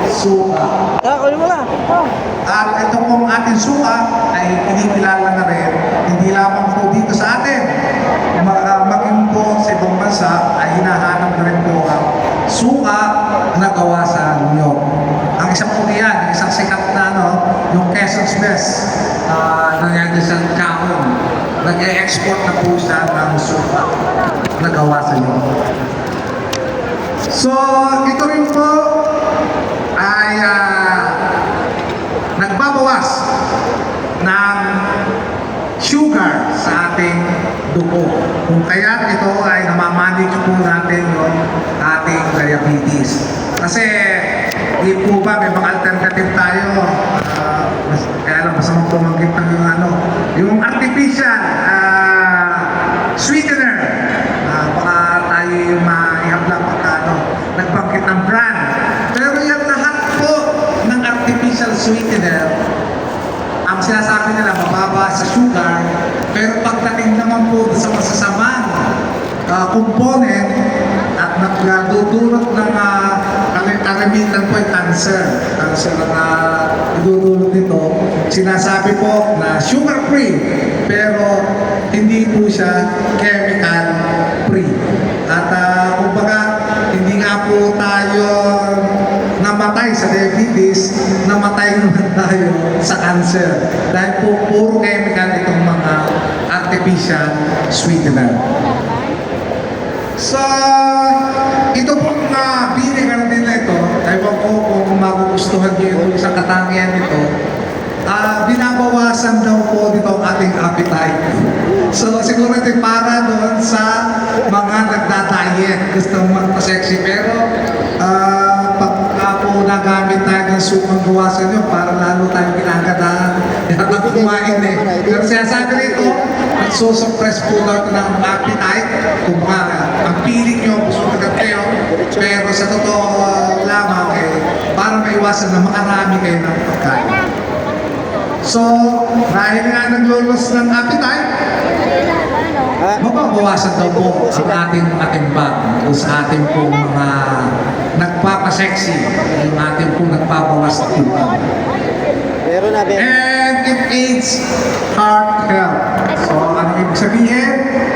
suka. At ito pong ating suka ay kinikilala na rin, hindi lamang po dito sa atin, maging po sa ibang bansa ay hinahanap na rin po ang suka na gawa sa nyog. Ang isang po yan, isang sikat na yung Quezon's Best, nangyari sa kahon, nag-e-export na po siya ng suka na gawa sa nyog. So, ito rin po ay nagbabawas ng sugar sa ating dugo. Kung kaya ito ay namamanage po natin yung ating diabetes. Kasi di po ba may mga alternative tayo, kaya lang masamang pumanggit ng yung artificial sweetener. Baka tayo maihablang pagkano nagbanggit ng brand. Pero yan lahat po ng artificial sweetener, ang sinasabi nila mababa sa sugar, pero pagdating naman po sa masasamang component at nagdudulot ng karamihan po ay cancer na idudulot nito, sinasabi po na sugar free, pero hindi po siya chemical free. At kumbaga, hindi nga po tayo namatay sa diabetes, namatay naman tayo sa cancer. Dahil po puro chemical itong mga artificial sweetener. So, ito pong vinegar din na ito, magustuhan niyo yung isang katangian nito, binabawasan daw po dito ang ating appetite. So siguro ito para doon sa mga nagda-diet, gusto magpa-sexy, pero pagka po nagamit tayo ng sukang gawasan nyo, para lalo tayo ginagadahan, habang kumain eh. Pero sinasabi rito, nagsusuppress po daw ng appetite, kung ang piling nyo, gusto agad kayo, pero sa totoo lamang para maiwasan na makarami kayo ng pagkain. So, dahil nga naglulos ng appetite, mababawasan daw po ang ating atimbang o sa ating po mga nagpapasexy, yung ating po nagpabawas ng timbang. And it aids heart health. So, ano ibig sabihin?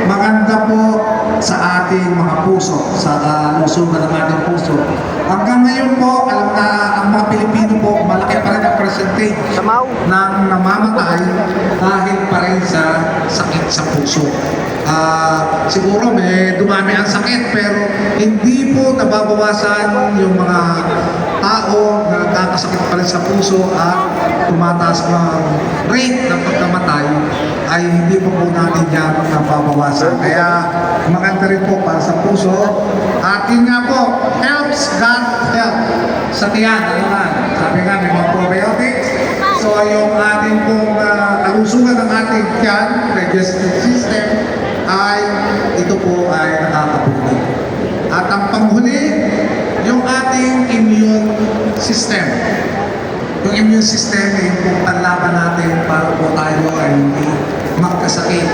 Maganda po sa ating mga puso, sa lusugan ng ating puso. Hanggang ngayon po, alam na ang mga Pilipino po, malaki pa rin ang percentage ng namamatay dahil pa rin sa sakit sa puso. Siguro may dumami ang sakit, pero hindi po nababawasan yung mga tao na nagkakasakit pa rin sa puso at tumataas ang rate ng pagkamatay, ay hindi po natin yan nababawasan. Kaya maganda rin po para sa puso. At yun nga po, helps gut health sa tiyan. Ano nga, sabi nga may mga probiotics. So yung ating pong kalusugan ng ating tiyan, digestive system, ay ito po ay nakakatulong. At ang panghuli, yung ating immune system. Yung immune system ay yung panlaban natin para po tayo ay hindi magkasakit.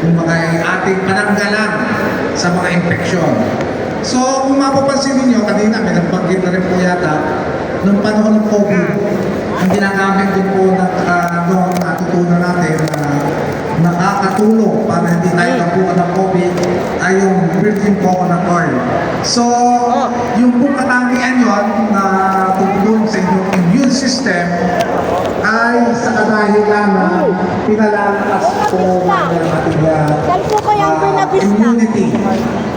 Yung mga ating pananggalan sa mga infeksyon. So kung mapapansin ninyo, kanina may nagbanggit na rin po yata, nung panahon ng COVID, ang ginagamit din po noong natutunan natin na nakakatulong para hindi tayo nabuhan ng COVID ay yung virgin coconut oil. So, yung pong katangian yun na tutulong sa inyong immune system ay sa kadahilan na pinalalakas po ng ating immunity.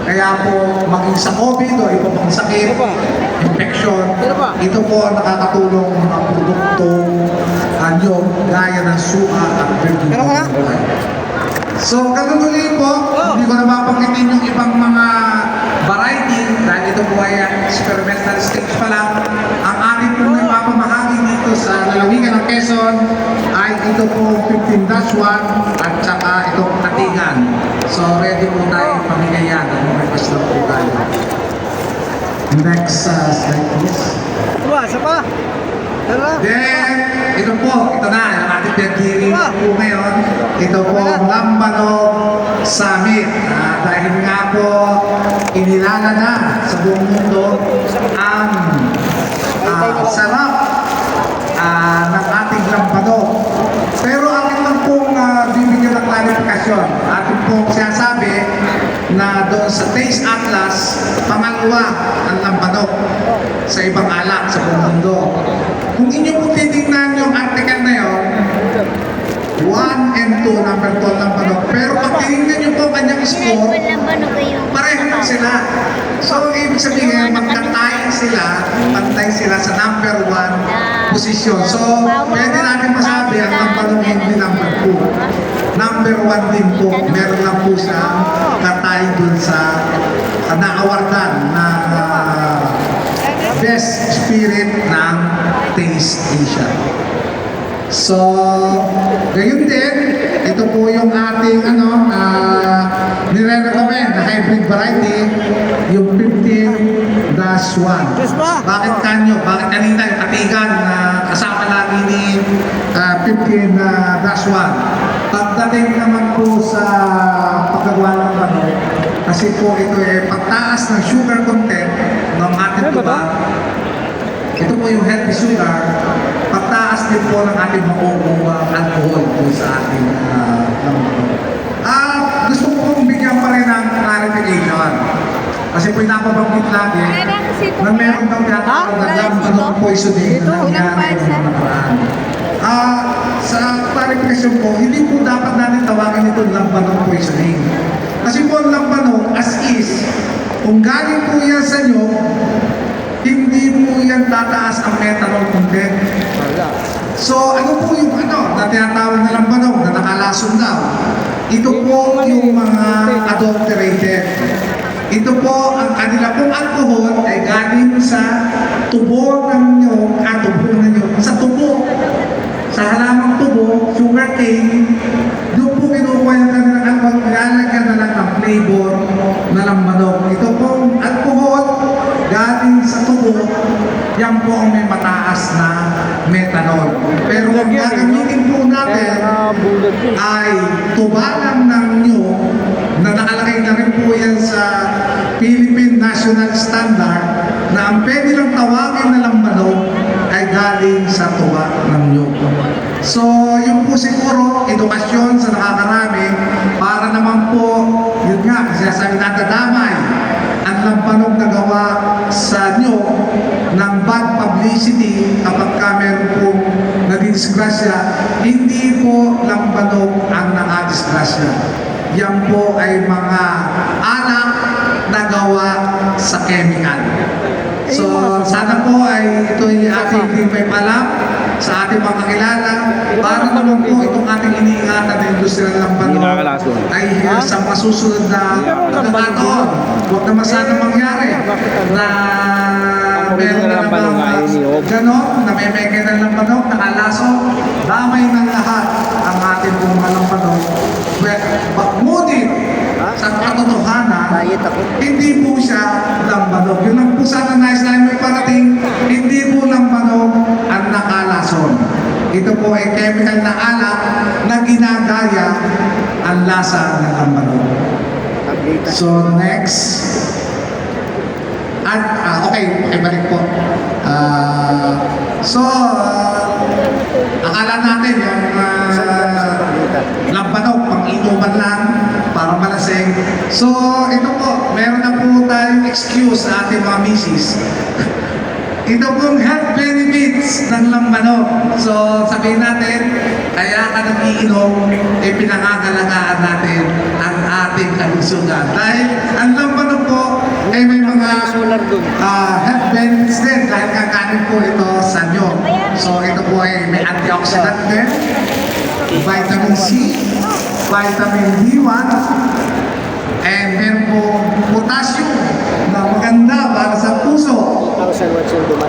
Kaya po, maging sa COVID o iba pang sakit, infection, ito po nakakatulong mga produktong anyong gaya ng suka at virgin coconut oil. So, ganun ulit po, hindi ko na mapangkitin yung ibang mga variety dahil ito po ay experimental stage pa lang. Ang ating po na mapamahagi dito sa lalawigan ng Quezon ay ito po 15-1 at saka itong Katigan. So, ready po tayo pamigay yan. Request lang po tayo. Next slide please. Then, ito na, yung ating pinagdiri po ngayon. Ito po, Lambanog Summit. Dahil nga po, inilala na sa buong mundo ang sarap ng ating lambanog. Pero akin lang pong bibigyan ng klarifikasyon. Atin pong sinasabi na doon sa Taste Atlas, pangalawa ang lambanog sa ibang alak sa buong mundo. Kung inyo po titignan yung article na yun, 1 and 2, number 2 lambanog. Pero pag tinignan nyo po kanyang score, pareho lang sila. So, ibig sabihin, magkatay sila, pantay sila sa number 1 posisyon. So, pwede natin masabi ang lambanog hindi number 2. Number 1 din po, meron lang po siyang katay dun sa naawardan na best spirit ng Taste Asia. So, gayon din, ito po yung ating nire-recommend na hybrid variety, yung 15-1. Bakit kanyo? Bakit kanina yung Katigan na kasama lagi ni 15-1? Pagdating naman po sa paggagawa ng banog, kasi po ito ay pagtaas ng sugar content ng ating tuba. Ito po yung healthy sugar, pagtaas din po ng ating makukuha alcohol po sa ating gusto ko pong bigyan pa rin ng clarification. Kasi po napabanggit lagi na meron daw tinatawag na lambanog poisoning na nangyari ng nakaraan. Sa clarification po, hindi po dapat natin tawagin ito lambanog poisoning. Kasi po ang lambanog as is, kung galing po yan sa inyo, hindi po yan tataas ang methanol content. So, ano po yung na tinatawag na lambanog na nakalason daw? Ito po yung mga adulterated. Ito po, ang kanila pong alcohol ay galing sa tubo ng nyog, sa tubo, sa halamang tubo, sugarcane, doon po kinukuha yung kanilang alcohol, nilalagyan na lang ng flavor na lambanog. Ito pong alcohol, galing sa tubo, yan po ang may mataas na methanol. Pero ang gagamitin po natin ay tubalan ng nyog na nakalagay na rin po yan sa Philippine National Standard na ang pwede lang tawagin na lambanog ay galing sa tuba ng nyog. So, yun po siguro, edukasyon sa nakakarami para naman po, yun nga, sinasabi natin damay ang lambanog na gawa sa nyog ng bad publicity kapag ka meron pong nadidisgrasya, hindi po lambanog ang nakadisgrasya. Yan po ay mga alak na gawa sa chemical. So, sana po ay ito yung ating hindi alam sa ating mga kakilala para naman po itong ating iniingatan na industriya ng lambanog ay sa masusunod na pagkakataon. Huwag naman sana mangyari na meron na namang ganon, na may meke ng lambanog, nakalaso, damay ng lahat ang ating pong mga lambanog. Ngunit, sa katotohanan, hindi po siya lambanog. Yun lang po sana nais namin parating, hindi po lambanog ang nakalason. Ito po ay chemical na alak na ginagaya ang lasa ng lambanog. So, next. Okay, balik po. Akala natin yung lambanog, pang-inuman lang, para malasing. So, ito po, meron na po tayong excuse sa ating mga misis. Ito pong health benefits ng lambanog. So, sabihin natin, kaya ka nag-iinom, pinangangalagaan natin ang ating kalusugan. Dahil ang lambanog po, ay may mga health benefits din dahil kakanin po ito sa nyog. So, ito po ay may antioxidant din, vitamin C, vitamin B1, and meron po potassium na maganda para sa puso.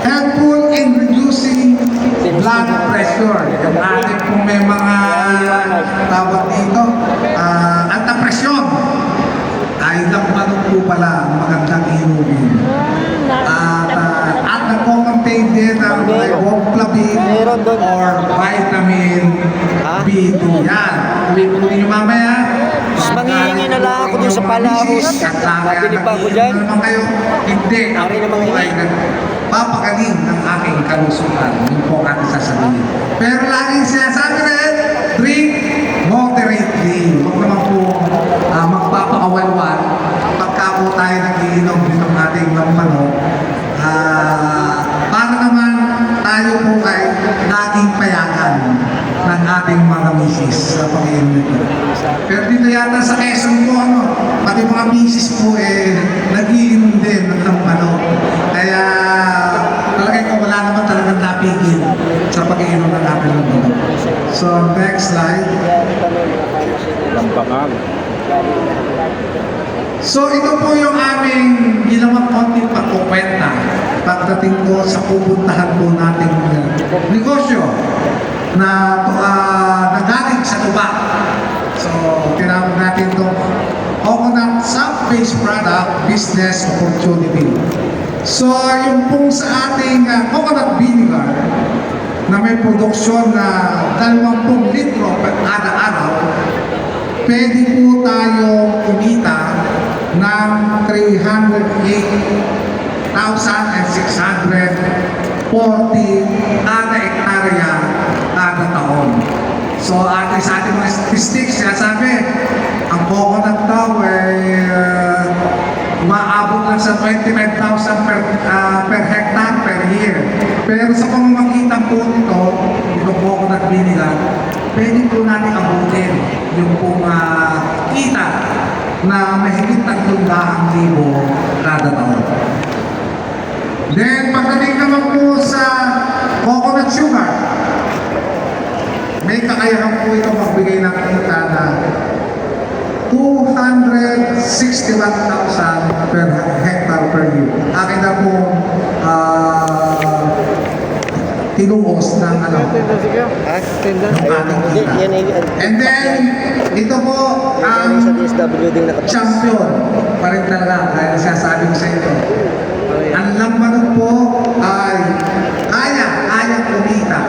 Helpful in reducing blood pressure. Yung ating kung may mga tawag dito, antapresyon, ay lambanog po pala magandang inumin. At nagko-contain din ng riboflavin or vitamin B2. Yan. Uwi-uwi nyo mamaya. Manghihingi na lang ako dun sa Palahos. Mabili pa ako dyan. Naman kayo, hindi. Ako po ay nagpapagaling ng aking kalusugan. Yun po ang aking sasabihin. Pero laging sinasabi rin, drink moderately. Huwag naman po magpapakawalwal pagka po tayo nag-iinom ng ating lambanog. Para naman tayo po ay laging payagan ng ating mga misis sa pag-iinom nito. Pero dito yata sa Quezon po, pati mga misis po nag-iinom din ng lambanog. Kaya talagang ko wala naman talagang napigil sa pag-iinom ng ating lambanog. So, next slide. Lambangan. So, ito po yung aming ginawang konting pagkukwenta pagdating po sa pupuntahan po nating negosyo na nagaling sa tuba. So, tinawag natin itong Coconut Sap-Based Product Business Opportunity. So, yung pong sa ating coconut vinegar na may produksyon na 20 litro kada araw, pwede po tayo kumita ng 308,640 kada ektarya kada taon. So, sa ating mga statistics, sinasabi, ang coconut daw ay umaabot lang sa 25,000 per hectare per year. Pero sa pamamagitan po nito, itong coconut vinegar, pwede po natin abutin yung pong kita na mahigit 300,000 kada taon. Then, pagdating naman po sa coconut sugar, may kakayahan po ito magbigay ng kita na 261,000 per hectare per year. Akin na po tinuos ng ano. ng ating kita. And then, ito po ang champion pa rin talaga, kaya sinasabi ko sa inyo. Ang lambanog po ay kaya kumita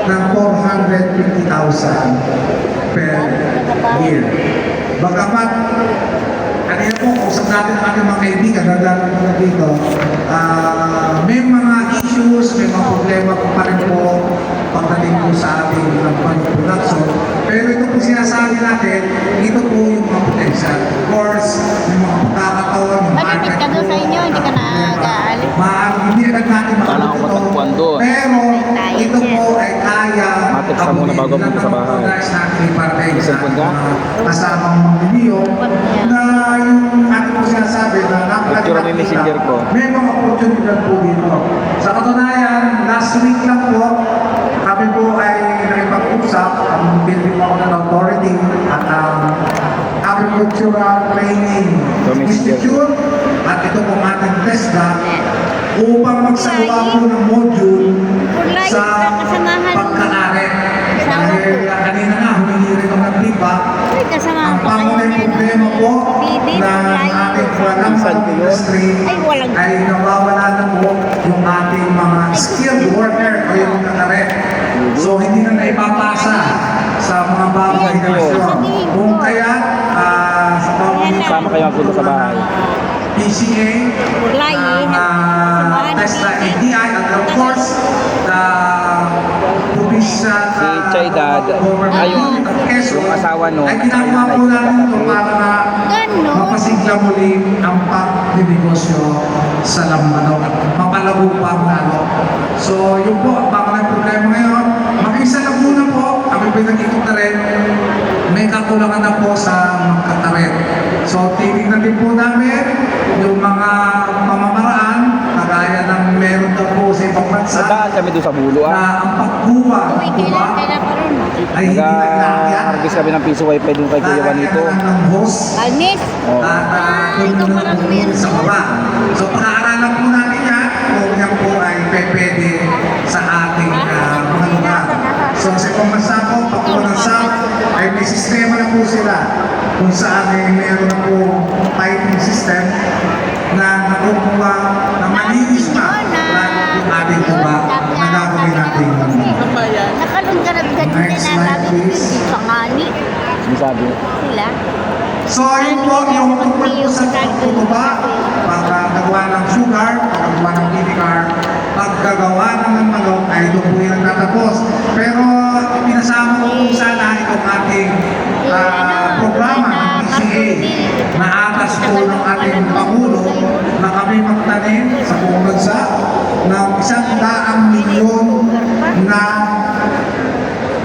ng 450,000 per year. Bagamat, kanina po, usap natin ang ating mga kaibigan, nagdadaan po na dito, may mga issues, may mga problema pa rin po pagdating po sa ating production. Pero ito po sinasabi natin, ito po yung mga potential. Of course, yung mga pagkakataon, yung Malipit ka doon sa inyo, hindi ka nag-aalis. hindi agad natin Kailangan ko matagpuan doon. pero ito po ay kaya Matik ka muna bago punta sa bahay. Cellphone ka? Kasamang mga video na yung ating po sinasabi na Picture mo yung messenger ko. may mga opportunity po dito. Sa katunayan, last week lang po, kami po ay nakipag-usap ang building po ng authority at ang Agricultural Training Institute at ito pong ating TESDA upang magsagawa po ng module sa pagkakari. Dahil kanina nga, humingi rin ng feedback. Ang pangunahing problema po ng ating walang industry ay nawawala na po yung ating mga skilled worker o yung kakare. So hindi na naipapasa sa mga bagong henerasyon. Kung kaya sa Sama kayo magpunta sa bahay. PCA, TESDA ADI, at of course, the provincial Si Chay Dad, government of Quezon, yung asawa no, ay ginagawa po namin ito para na mapasigla muli ang pagdinegosyo sa Lambanog at mapalago pa ang lalo. So, yun po, ang pangalang problema ngayon. Mag-isa na muna po, kami pinag-ikot na rin, may kakulangan na po sa mga kataret. So, titignan din po namin yung mga pamamaraan, kagaya ng meron daw po sa ibang bansa, Nadaan kami doon sa bulo na ang pagkuha ng tuba ay hindi naglakyat. Nag-harvest kami ng piso wifi doon kay Kuya Juanito. Kailangan ng hose Alnis, Oh. at kung sa baba. So, pag-aaralan po natin yan kung yan po ay pwede sa ating mga lugar. So, sa ibang bansa po, pagkuha ng SAP, ay may sistema na po sila kung saan ay meron na po piping system na nakukuha na malinis pa lalo yung ating tuba na gagawin natin. nakalun ka na bigat din Next na slide, sabi ko, please. hindi ka ngani. Sinasabi. Sila. So, yun po yung tungkol po sa tuba, pagkagawa ng sugar, pagkagawa ng vinegar, paggagawa ng manok ay doon po yung nagtatapos. Pero pinasama ko po sana itong ating programa ng PCA na atas po ng ating Pangulo na kami magtanim sa buong bansa ng 100 milyon na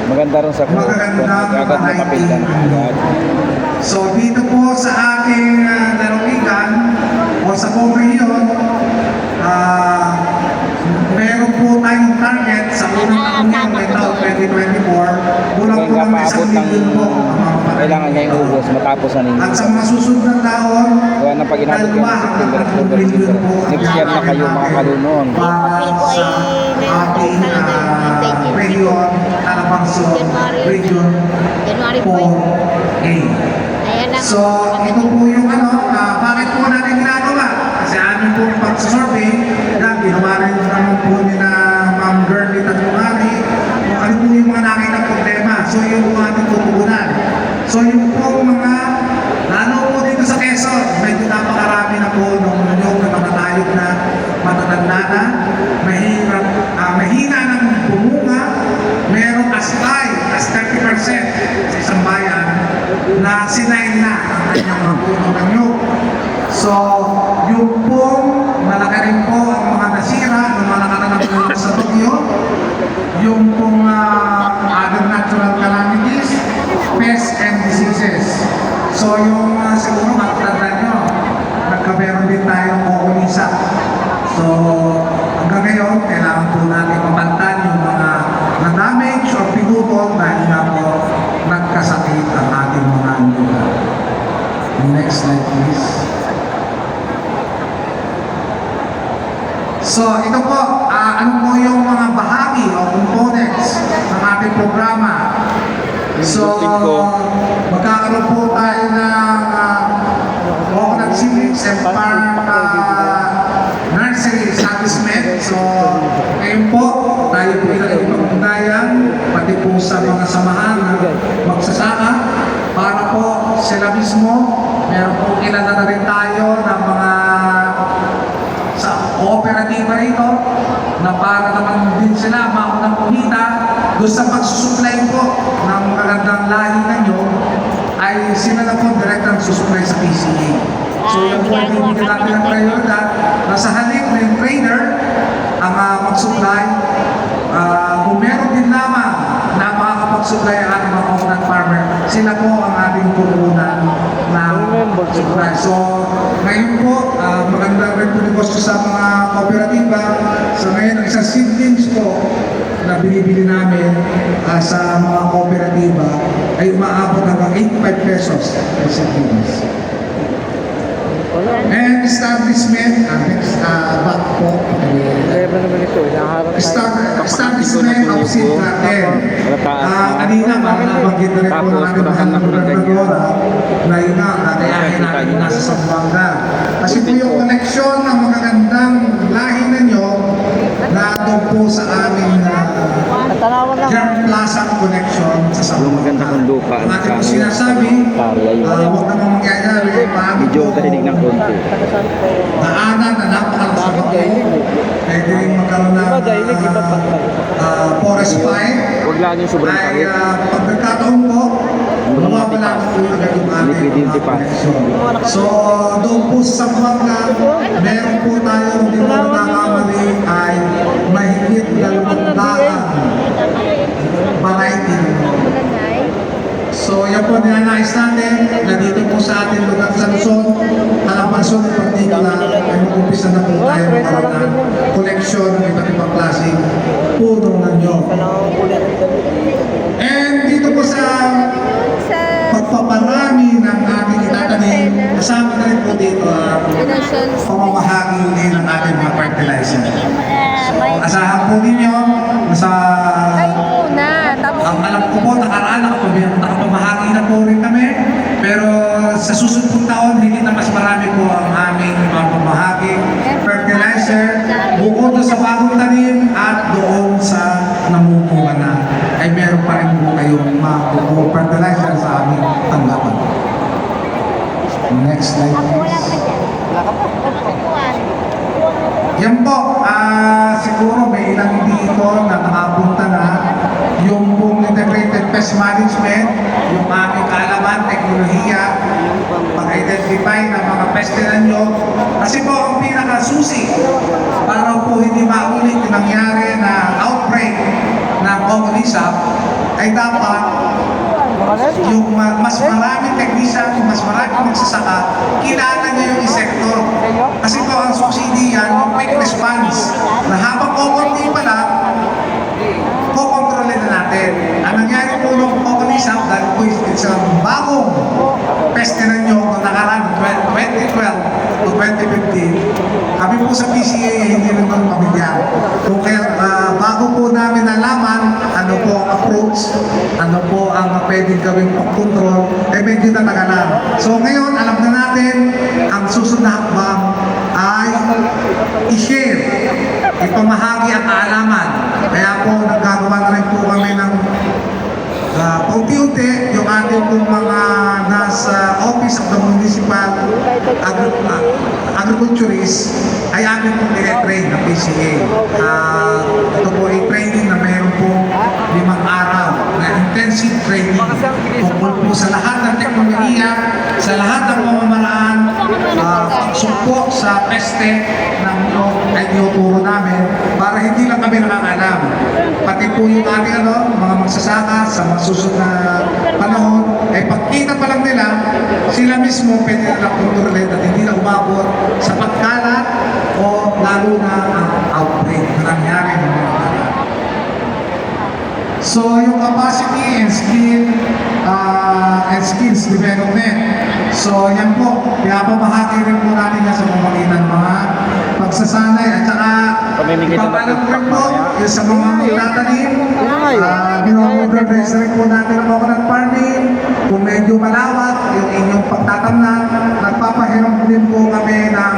Maganda rin sa kung magagandang agad na papel ka na agad. So dito po sa ating lalawigan o sa buong rehiyon, meron po tayong target sa unang taon niya ng taon 2024, kulang-kulang Kaya paabot 1 million po ang mga kailangan niya yung ubos matapos na ninyo. At sa mga susunod na taon, Kaya na pag inabot kayo ng September, October, November, next year na kayo makakalunon. para sa ating rehiyon, Alabangson Region January 4. 4A. Ayan na. So, ito po yung bakit po natin ginagawa? Kasi amin po pag-survey, yan, ginawa rin naman po ni na Ma'am Girlie Tatumari, kung ano po yung mga nakita problema. So, yung po ating tutugunan. So, yung po mga, lalo po dito sa Quezon, medyo napakarami na po nung nyog na matatayog na matatanda na, mahina ng bumunga, merong as high as 30% sa isang bayan na sinain na ang kanyang mga puno ng nyog. So, yung pong malaki rin po ang mga nasira ng mga nakananapulong sa Tokyo, yung pong other natural calamities, pests and diseases. So, yung siguro matatanda nyo, nagkameron din tayong kukunisa. So, Next slide, please. So, ito po, ano po yung mga bahagi o components ng ating programa. So, magkakaroon po tayo ng Coconut Civics and Farm Nursery Establishment. So, ngayon po, tayo po pinag-ipag-unayan, pati po sa mga samahan na magsasaka, para po sila mismo, meron po kilala na rin tayo ng mga sa kooperatiba rito, na para naman din sila maunang kumita doon sa pagsusupply po ng magagandang lahi na nyo, ay sila na po direct ang susupply sa PCA. So yung po ay bibigyan natin ng prioridad na sa halip na yung trader ang mag-supply. Kung meron din lamang na makakapag-supply ang ating mga coconut farmer, sila po ang ating pupunan ng supply. So ngayon po, maganda rin po negosyo sa mga kooperatiba. So ngayon, ang isang seedlings po na binibili namin sa mga kooperatiba ay umaabot hanggang 85 pesos per seedlings. And establishment, next back po. Establishment of seed garden. Kanina, nabanggit na rin po ng ating mahal na gobernadora na yun na, nagayahin natin nasa Zamboanga. Kasi po yung koneksyon ng magagandang lahi na nyo na doon po sa aming Germ Plaza Connection sa Zamboanga. Ang ating po sinasabi, huwag namang mangyayari, Medyo kahilig ng konti. daanan na napakalakas na bato. Pwede rin magkaroon ng forest fire. Huwag laging sobrang Ay kawit. pag nagkataon po, mawawala na po agad yung ating connection. So doon po sa Zamboanga, meron po tayo, hindi mo nakakamali, ay mahigit 200 variety. So yan po ninanais natin na dito po sa ating lugar sa Luzon, Calabarzon in particular, ay mag-umpisa na po tayo magkaroon ng koleksyon ng iba't ibang klaseng puno ng nyog. And dito po sa pagpaparami ng ating itatanim, kasama na rin po dito ang pamamahagi din ng ating mga fertilizer. So asahan po ninyo sa ang alam ko po, nakaraan, nakapamahagi na po rin kami. Pero sa susunod pong taon, hindi na mas marami po ang aming mga pamahagi fertilizer. Bukod doon sa bagong tanim at doon sa namukuha na, ay meron pa rin po kayong mga fertilizer sa aming tanggapan. Next slide, please. Yan po, siguro may ilang dito na nakapunta na yung pong integrated pest management, yung aming kaalaman, teknolohiya, pag-identify ng mga peste na nyo. Kasi po ang pinakasusi para po hindi maulit yung nangyari na outbreak ng organism ay dapat yung mas maraming technician, mas maraming magsasaka, kilala niya yung insekto. Kasi po ang succeed yan, yung quick response, na habang kukunti pa lang, kukontrolin na natin. Ang nangyari po nung organism, dahil po isang bagong peste na nyo noong nakaraan, 2012 to 2015, kami po sa PCA hindi rin naman pamilyar. Kung kaya bago po namin nalaman ano po ang approach, ano po ang pwedeng gawing pag-control, medyo natagalan. So ngayon, alam na natin, ang susunod na hakbang ay i-share, ipamahagi ang kaalaman. Kaya po, naggagawa na rin po kami ng paunti-unti yung ating pong mga nasa Office of the Municipal Agriculturist ay amin pong i-train ng PCA. Ito po ay training na mayroon po 5 araw na intensive training tungkol po sa lahat ng teknolohiya, sa lahat ng pamamaraan, pagsumpo sa peste ng ay tinuturo namin para hindi lang kami nakakalam. Pati po yung ating mga magsasaka sa mga susunod na panahon, ay pagkita pa lang nila, sila mismo pwede na kontrolin at hindi na umabot sa pagkalat o lalo na ang outbreak na nangyari ng mga kalat. So yung capacity and skills development. So yan po, pinapamahagi rin po natin yan sa pamamagitan ng mga pagsasanay at saka Pamimigay ng ipapalam rin po mamaya. yung sa mga magtatanim. Binomodernize rin po natin ang coconut farming. Kung medyo malawak yung inyong pagtatamnan, nagpapahiram din po kami ng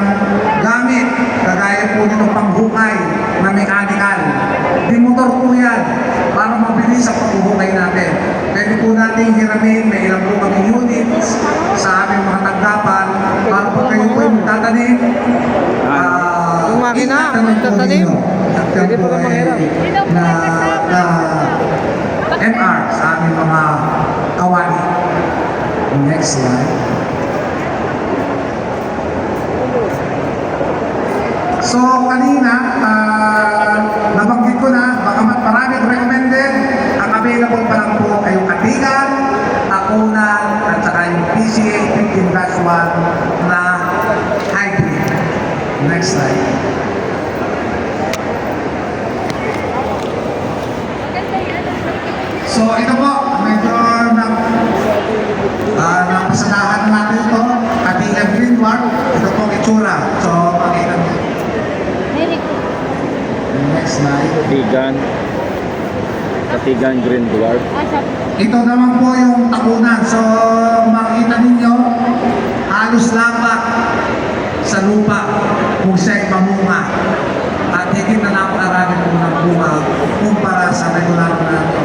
gamit kagaya po nitong panghukay na mechanical. Di motor po yan para mabilis ang paghuhukay natin. Pwede po natin hiramin, may ilang po kami units sa aming mga tanggapan para pag kayo po yung magtatanim, Yung makina, magtatanim. Pwede pa ka manghiram. na MR sa aming mga kawali. Next slide. So kanina, nabanggit ko na, bagamat maraming recommended, ang available pa lang po ay yung Katigan, Akunan, at saka yung PCA 15-1 na hybrid. Next slide. So ito po, medyo napasadahan natin ito, Katigan Green Dwarf, ito po itsura. So makita nyo. Next slide. Katigan Green Dwarf. Ito naman po yung takunan. So makita ninyo, halos lapat sa lupa kung siya'y mamunga. At higit na napakarami po ng bunga kumpara sa regular na ito.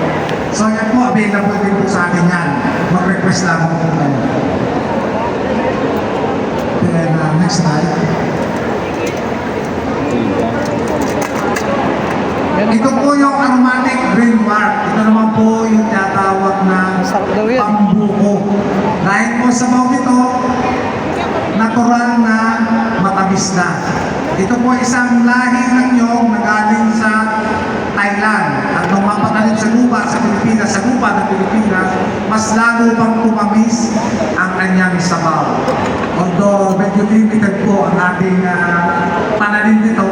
So yan po, available din po sa akin yan. Mag-request lang po kayo. Then next slide. Ito po yung aromatic green dwarf. Ito naman po yung tinatawag na pambuko. Dahil po sa mga ito, natural na matamis na. Ito po isang lahi ng nyog na galing sa Thailand. At nung mapakalit sa lupa ng Pilipinas, mas lalo pang tumamis ang kanyang sabaw. Although medyo limited po ang ating pananim nito,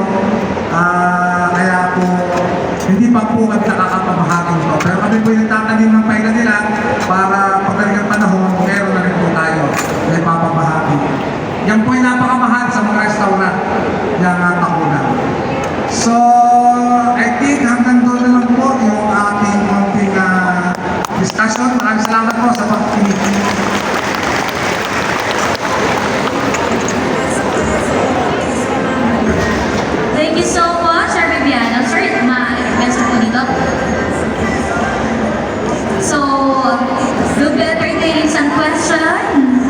kaya po hindi pa po kami nakakapamahagi nito. Pero kami po yung tatanim ng paila nila para pagdating ang panahon, meron na rin po tayo na ipapamahagi. Yan po yung napakamahal sa mga restaurant, yung takunan. So, I think hanggang doon na lang po yung ating konting discussion. Maraming salamat po sa pagkikinig. Thank you so much, Sir Viviano. Sir, ma-message po dito. So, we'll be entertaining some questions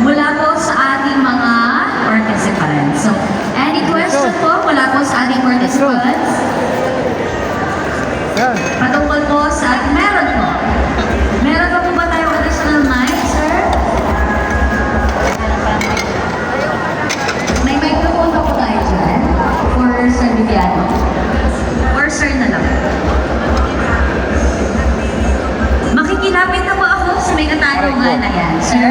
mula po sa ating mga participants. So, any question po mula po sa ating participants? Patungkol po sa meron po. Meron pa po ba tayong additional mic, sir? May microphone pa po tayo dyan for Sir Viviano. Or sir na lang. Makikilapit na po ako sa may katanungan na yan, sir.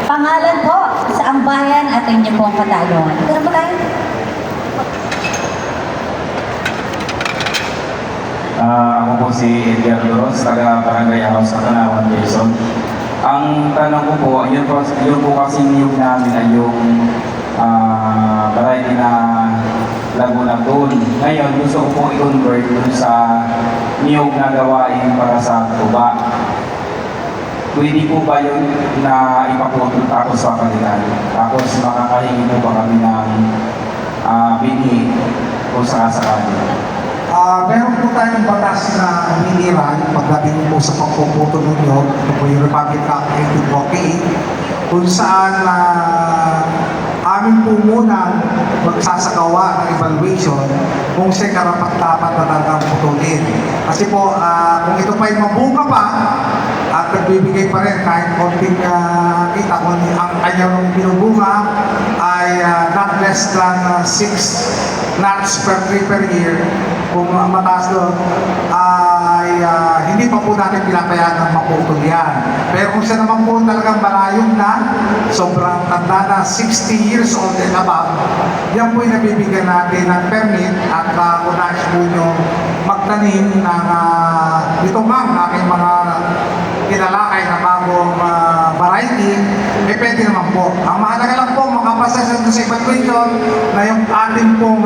Pangalan po sa ang bayan at inyo po ang katanungan. Meron po tayo? Ako po si Edgar Doros, taga Barangay House sa Kalawan, Quezon. Ang tanong ko po, yun po kasi niyog namin ay yung variety na Laguna Tune. Ngayon, gusto ko po i-convert dun sa niyog na gawain para sa tuba. Pwede po ba yun na ipaputol tapos sa kanila? Tapos makakahingi po ba kami ng binhi kung sakasakali? Meron po tayong batas na hiniran pagdating po sa pagpuputo ng nyog. Ito po yung Republic Act 1848 kung saan amin po muna magsasagawa ng evaluation kung siya karapat-dapat na talagang putulin. Kasi po, kung ito pa yung mabunga pa at nagbibigay pa rin kahit konting kita kung ang kanyang binubunga ay not less than 6 nuts per tree per year, kung mataas doon, ay hindi pa po po natin pinapayagan maputol yan. Pero kung siya naman po talagang malayong na, sobrang tanda na, 60 years old and above, yan po yung nabibigyan natin ng permit at kung nais po nyo magtanim ng ito ma'am, aking mga kinalakay na bagong variety, eh pwede naman po. Ang mahalaga lang po, makapasa sa evaluation na yung ating pong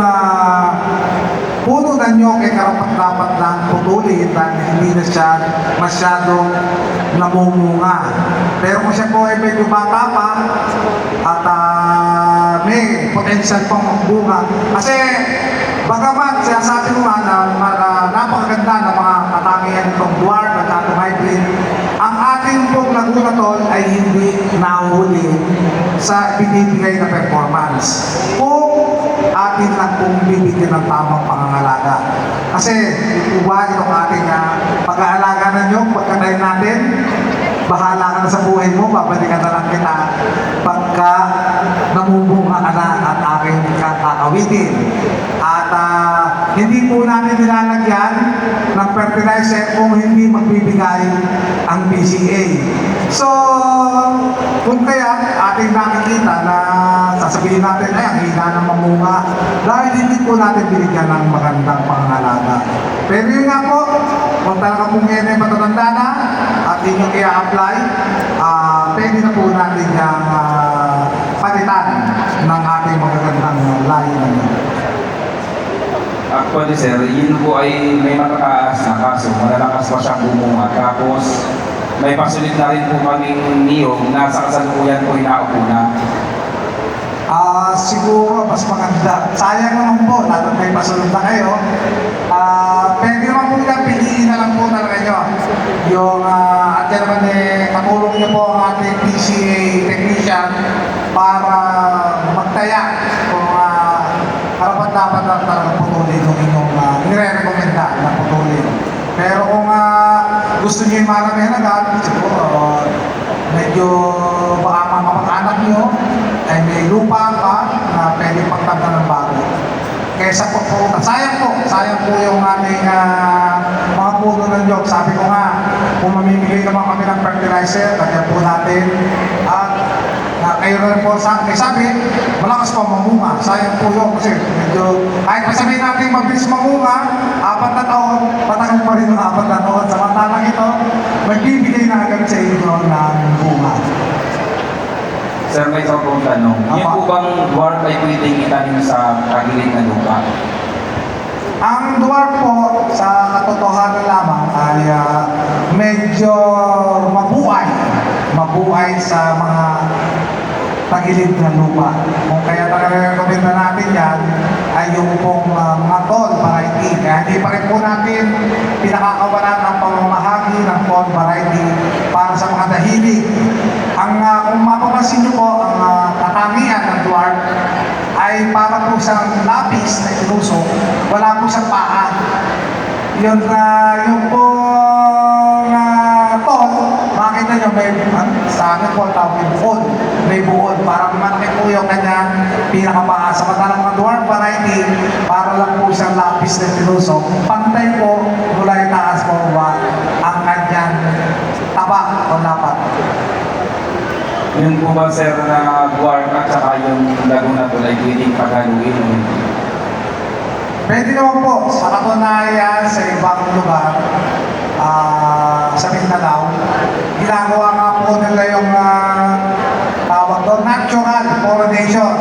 puno na nyo kay karapat-dapat ng putulin dahil hindi na siya masyadong namumunga. Pero kung siya po ay medyo bata pa at may potential pang magbunga. Kasi bagamat sinasabi ko nga na napakaganda ng mga katangian itong dwarf at itong hybrid, ang ating pong Laguna Tol ay hindi nahuli sa binibigay na performance. Kung atin lang pong bibigyan ng tamang pangangalaga. Kasi ito ba itong ating pag-aalaga na nyo, pagkatayin natin, bahala ka na sa buhay mo, babalikan na lang kita pagka namubunga ka na at aking kakakawitin. At hindi po natin nilalagyan ng fertilizer kung hindi magbibigay ang BCA. So, kung kaya ating nakikita na sasabihin natin, ay, ang hina ng mamunga, dahil hindi po natin binigyan ng magandang pangalaga. Pero yun nga po, kung talaga pong yan ay matatanda na at inyong i-apply, pwede na po natin yung palitan ng ating magagandang layo na yun. Actually sir, yun po ay may matataas na kaso, malalakas pa siyang bumunga. Tapos may pasulit na rin po kaming niyog na sa kasalukuyan po inaupo na. Siguro mas maganda. Sayang naman po, lalo may pasunod na kayo. Pwede naman po yan, piliin na lang po talaga nyo. Yung, at yan naman katulong nyo po ang ating PCA technician para magtaya kung karapat-dapat lang talagang putulin yung inyong nire-recommenda na putulin. Pero kung gusto nyo yung maramihan agad, siguro medyo baka mamapag-anak nyo ay may lupa pa na pwede pagtagda ng bago. Kesa po sayang po yung ating mga puno ng job. Sabi ko nga, kung mamimigay naman kami ng fertilizer, lagyan po natin at kayo na rin po sabi, malakas pa mamunga. Sayang po yun kasi medyo, kahit pasabihin natin mabilis mamunga, 4 na taon, patagal pa rin ng 4 na taon. Samantalang ito, magbibigay na agad sa inyo ng bunga. Sir, may isang pong tanong. Yun po bang dwarf ay pwedeng itanim sa tagilid na lupa? Ang dwarf po, sa katotohanan lamang, ay medyo mabuhay sa mga tagilid ng lupa. Kung kaya nare-recommend na natin yan, ay yung pong mga tall variety. Kaya hindi pa rin po natin pinakakawalan ng pamamahagi ng tall variety para sa mga dahilig. Kung mapapansin nyo po, ang katangian ng dwarf ay para po siyang lapis na ilusok, wala po siyang paa. Yung pong tall, makita nyo may, sa akin po tawag yung buod, may buod, parang malaki po yung kanyang pinakapaa. Samantalang mga dwarf variety, para lang po siyang lapis na ilusok, pantay po mula yung taas po ba ang kanyang taba o lapat. Yun po ba sir na dwarf at saka yung Laguna Tol ay pwedeng paghaluin? Pwede naman po, sa katunayan sa ibang lugar, sa Mindanao, ginagawa nga po nila yung tawag doon, natural pollination.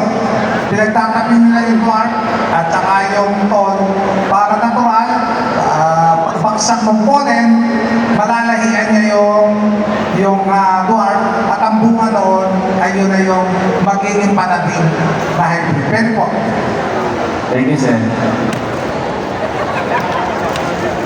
Pinagtatabi nila yung dwarf at saka yung tall para natural, pagbaksak ng pollen, malalahian niya yung dwarf at ang bunga doon ay yun na yung magiging panating na hybrid. Pwede po. Thank you sir.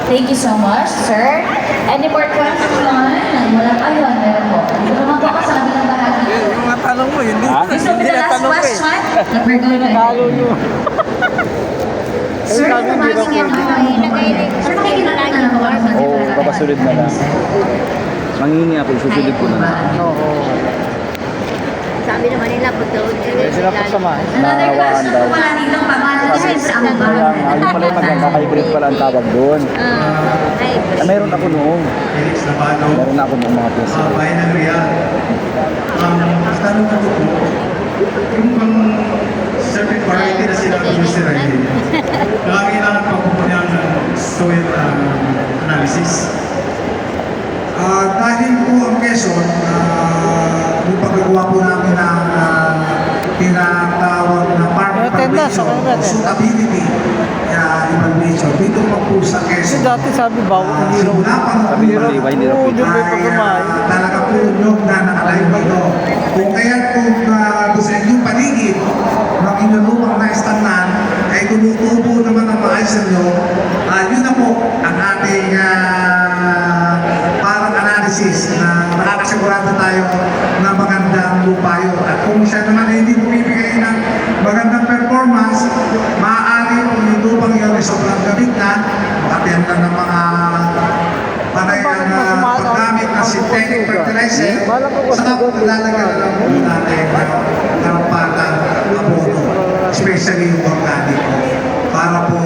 Thank you so much, sir. Any more questions naman? Wala ayun, meron po. Dito naman po kasabi ng bahagi. Yung mga tanong mo, hindi. This will be the last question that we're going to do. Sir, kumating yan ay nag-iinig. Sir, makikinala na ako. Oo, papasunod na lang. Mangingi ako, susunod ko na lang. Sabi naman nila, putulin. Sila po sama. Another question po pala dito, pangalan. Kasi sa ang Kaya nga, yung pala yung maganda, hybrid pala ang tawag doon. Mayroon ako noong. Felix Labado, Meron na ako noong mga pesa. bayan ng Real. Ang tanong ko po, yung pang certain variety na sinabi ni Mr. Riley, kailangan pa po niya ng soil analysis. Dahil po ang Quezon, yung paggagawa po namin ng tinatawag na farm evaluation o suitability evaluation, dito pa po sa Quezon. Dati sabi bawal hindi raw. Simula pa Sabi ni Maliba, hindi raw pwede. ay talaga po yung na nakalayo dito. Kung kaya po doon sa inyong paligid, ng inyong lumang na istanan, ay tumutubo naman ang maayos nyo, yun na po ang ating parang analysis na makakasigurado tayo na magandang lupa yun. At kung siya naman ay hindi bumibigay ng magandang performance, maaari kung yung lupang yun ay sobrang gamit na, makatiyan na ng mga panay na paggamit ng synthetic fertilizer, saka po lalagyan na lang po natin ng patang abono, especially yung organic po, para po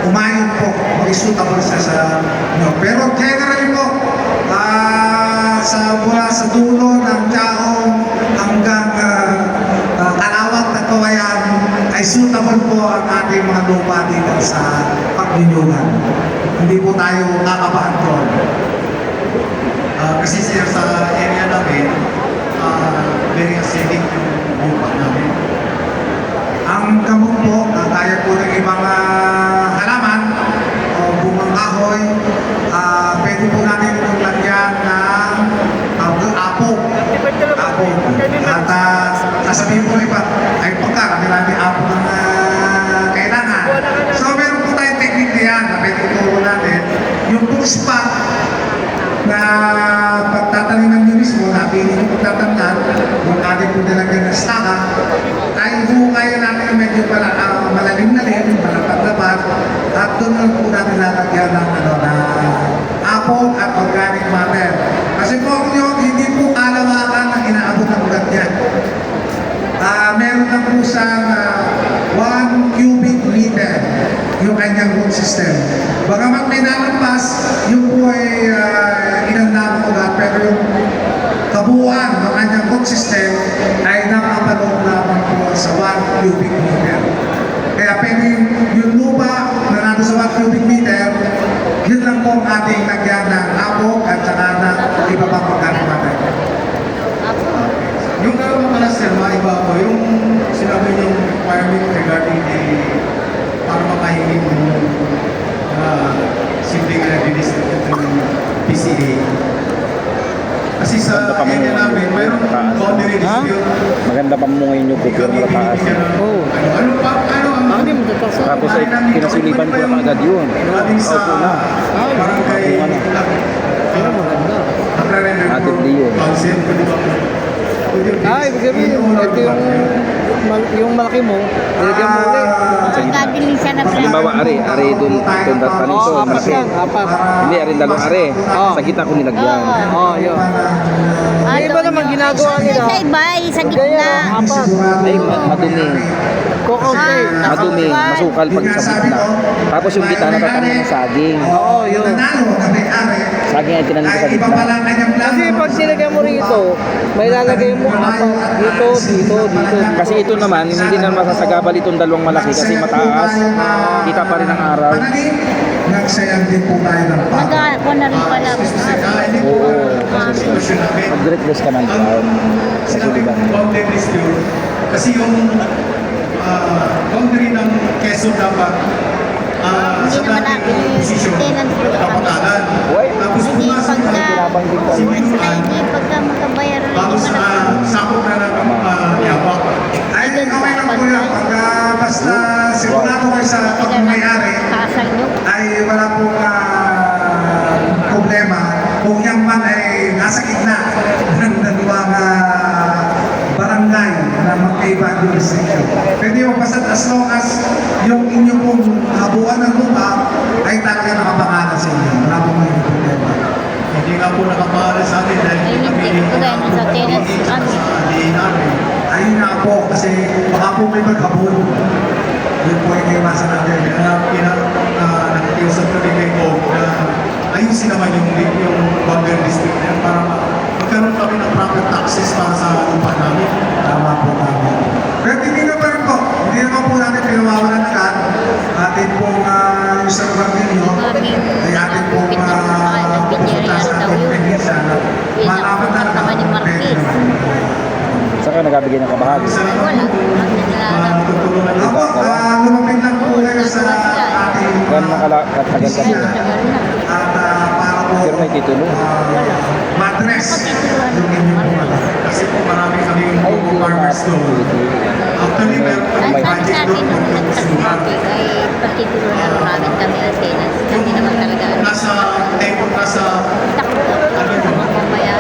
umayon po, mag-suitable sa inyo. Pero generally po, mula sa dulo ng Chaong hanggang Kalawat at Kawayan ay suitable po ang ating mga lupa dito sa pagbinyugan. Hindi po tayo kakabahan po. Kasi sir, sa area namin, very acidic yung lupa namin. Ang gamot po, kaya po ng ibang halaman o bungang kahoy, pwede po natin itong lagyan ng apo. Apo. At sasabihin po iba, ay pagka, kami natin apo ng kailangan. So meron po tayong technique diyan na pwede ituro natin. Yung pong spot na pagtataniman nyo mismo, napili nyo pagtatanggal, yung ating po nilagyan ng staka, ay hukay natin yung medyo malalim-lalim, malapat-lapat, at doon lang po natin lalagyan ng na apple at organic matter. Kasi po yun, hindi po kalawakan ang inaabot ng ugat niya. Meron na po siyang 1 cubic meter yung kanyang root system. Bagamat may nalampas, yung po ay ilang lamang ugat, pero yung kabuuan ng kanyang root system ay napapaloob lamang po sa 1 cubic meter. Kaya pwede yung lupa na nandun sa 1 cubic meter, yun lang po ang ating lagyan ng apog at saka na iba pang pagkain natin. Yung naman pala sir, maiba ko, yung sinabi niyong requirement regarding the para makahingi mo yung simpleng evidence ng PCA. Kasi sa area namin, mayroong boundary dispute. Maganda pa mo ngayon yung kupir na taas. Oo. Ano ang Hindi mo tatasa. Tapos ay pinasilipan ko na agad yun. Ating sa Opo na. barangay Pero maganda. Atin di yun. Council, pwede ba? Ibig sabihin, ito yung malaki mo, ilagyan mo ulit. Gagaling siya na Halimbawa, are doon tanin to, Apat malaki. yan, apat. Hindi, are dalawang are. Sa gitna ko nilagyan. Yun. Yung iba naman ginagawa nila. Sa iba, sa Kaya, gitna. apat. Ay, madumi. Kukunti. Madumi, masukal pag sa gitna. Tapos yung gitna natatanim ng saging. Oo, yun. Nanalo na may-ari, Saging ay tinanim ko sa ay iba gitna. pala ang kanyang plano. Kasi pag nilagyan mo rito, may lalagay mo apat. Dito, dito, dito. Kasi ito naman, hindi na masasagabal itong dalawang malaki kasi mataas. Kita pa rin ang araw. Pananim, nagsayang din po tayo ng pako. Nag-ako na rin pala. Hindi po Oo. ang sitwasyon namin. Mag-direct ka ng cloud. Kasi Sinabi diba? ko, boundary dispute. Kasi yung boundary ng Quezon dapat Hindi sa naman dating natin posisyon, tenant ko. kapatalan. Tapos Hindi pumasok pagka, na si Minuan, hindi pagka makabayaran na tapos hindi man sakop na ng yabak. Ay, okay lang po yan. Pagka basta sigurado kayo sa pagmamayari, kasal nyo. ay wala pong problema kung yan man ay nasa gitna ng dalawang barangay na magkaiba jurisdiction. Pwede yung basta as long as yung inyong pong kabuuan ng lupa ay talaga nakapangalan sa inyo. Wala pong may problema. Hindi nga po nakapahala sa atin dahil Ayun yung kami tip ko rin sa tenant. sa DNR. Ayun nga po, kasi baka po may maghabol. Yun po yung iwasan natin. Nakikiusap kami kayo nagabigay ng kabahagi. Tutulungan lang. Opo, lumapit lang po kayo sa ating Gano'n katagal ka din. at para po Pero may titulo. madress yung inyong po. Kasi po marami kami yung Ay, hindi farmers doon. Actually, meron kami Ay, budget sabi doon natin kung nung gustuhan. ay partitulo na namin kami ang tenants. Hindi naman talaga. Nasa table, nasa Takbo. ano yun, Mamaya.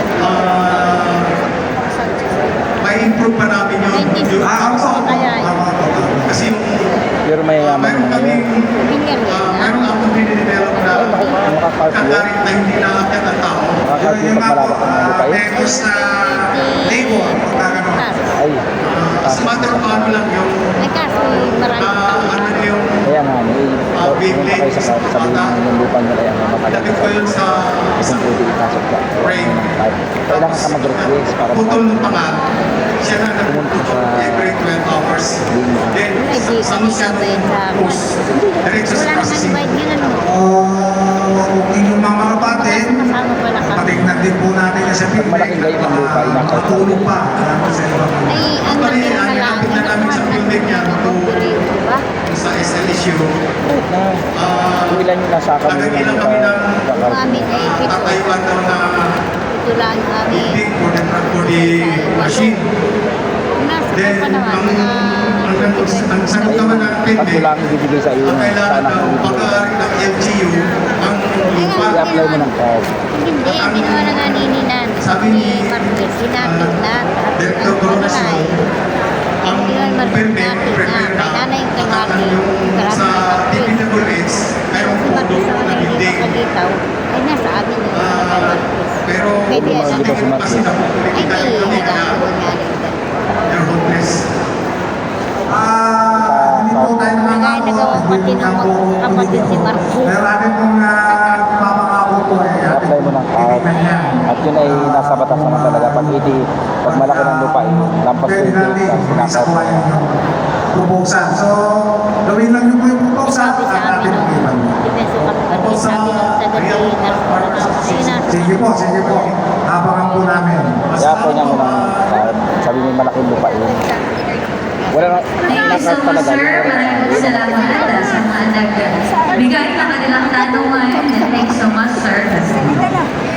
may improve pa namin yun. Yung, kasi yung Pero mayayaman meron na kaming Binyan meron akong dinidevelop na makakalkulo. kakarit na hindi nakakit ang tao. Makakalkulo pag malawak ang mga lupa yun. Pekos na table, pagkakano. Ay, As matter of ano lang yung May kaso marami ano na yung kaya nga, pumunta kayo sa sabihin ng lupa nyo kaya matagal lagay ko yun sa isang pwede ipasok ka. Kailangan ka mag-request para putol ng pangal. Siya na nagpuputok every 12 hours. Then, sa Luciano post, diretso sa wala naman processing. divide yun ano. Inyong mga kapatid, Kasama pala kami. patignan din po natin na sa Pag malaking gayon ng lupa, inakal ka. Tulong pa. Sa iba. Ay, ang Actually, laki ang na lang. inapit na namin sa building niya to Diba? sa SLSU. Kung ilan yung nasa kami Lagay lang kami ng Kung amin ay pito. tatayuan daw na Ito lang kami. building for the machine. Nasa Then, pa naman. ang sagot naman ng Pag PINDE, wala kang bibigay sa iyo, ang kailangan sana daw kang bibigay. pag-aari ng LGU ang lupa. I-apply mo ng card. Hindi, hindi naman nanganininan. Sabi ni Marquez, sinapit na. Director Coronasio, ang permit, prepare na Nanay kay ang Marty. yung sa DPWH, mayroong puto na building. Ay, nasa amin na yung kay Marquez. Pero Pwede yan. Hindi kasi kasi Ay, napupulitan hindi. kami na Nagkakaroon nga rin. they're hopeless. Hindi po tayo Kaya nangangako. nagawang pati ng kapatid si Marquez. Marami pong papangako po eh. I-apply mo ng card. At yun ay nasa batas naman talaga. Pag malaki ng lupa, lampas Pwede 20 natin hectares, isa sinakaw po mo. kayo yung proposal. So, gawin lang niyo po yung proposal Sabi at sa amin natin nung iban. Defenso Kapatid, sabi nung taga-Pinas. Sige po. Abangan po namin. I-apply niya mo ng card. Sabi mo malaking lupa yun. Wala na, Thank you nakart so much, talaga. sir. Maraming salamat sa mga nagbigay ng kanilang tanungan. Thank you so much, sir.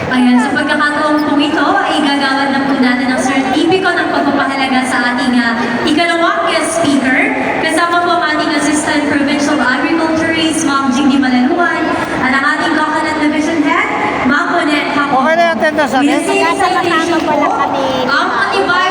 Ayan, sa pagkakataon pong ito, ay gagawad na po natin ang sertipiko ng pagpapahalaga sa ating ikalawang guest speaker. Kasama po ang ating Assistant Provincial Agriculturist, Ma'am Jindy Malaluan, at ang ating Coconut Division Head, Ma'am Bonette Hapon. Okay na yung attendance natin? With the same citation po, ang patibay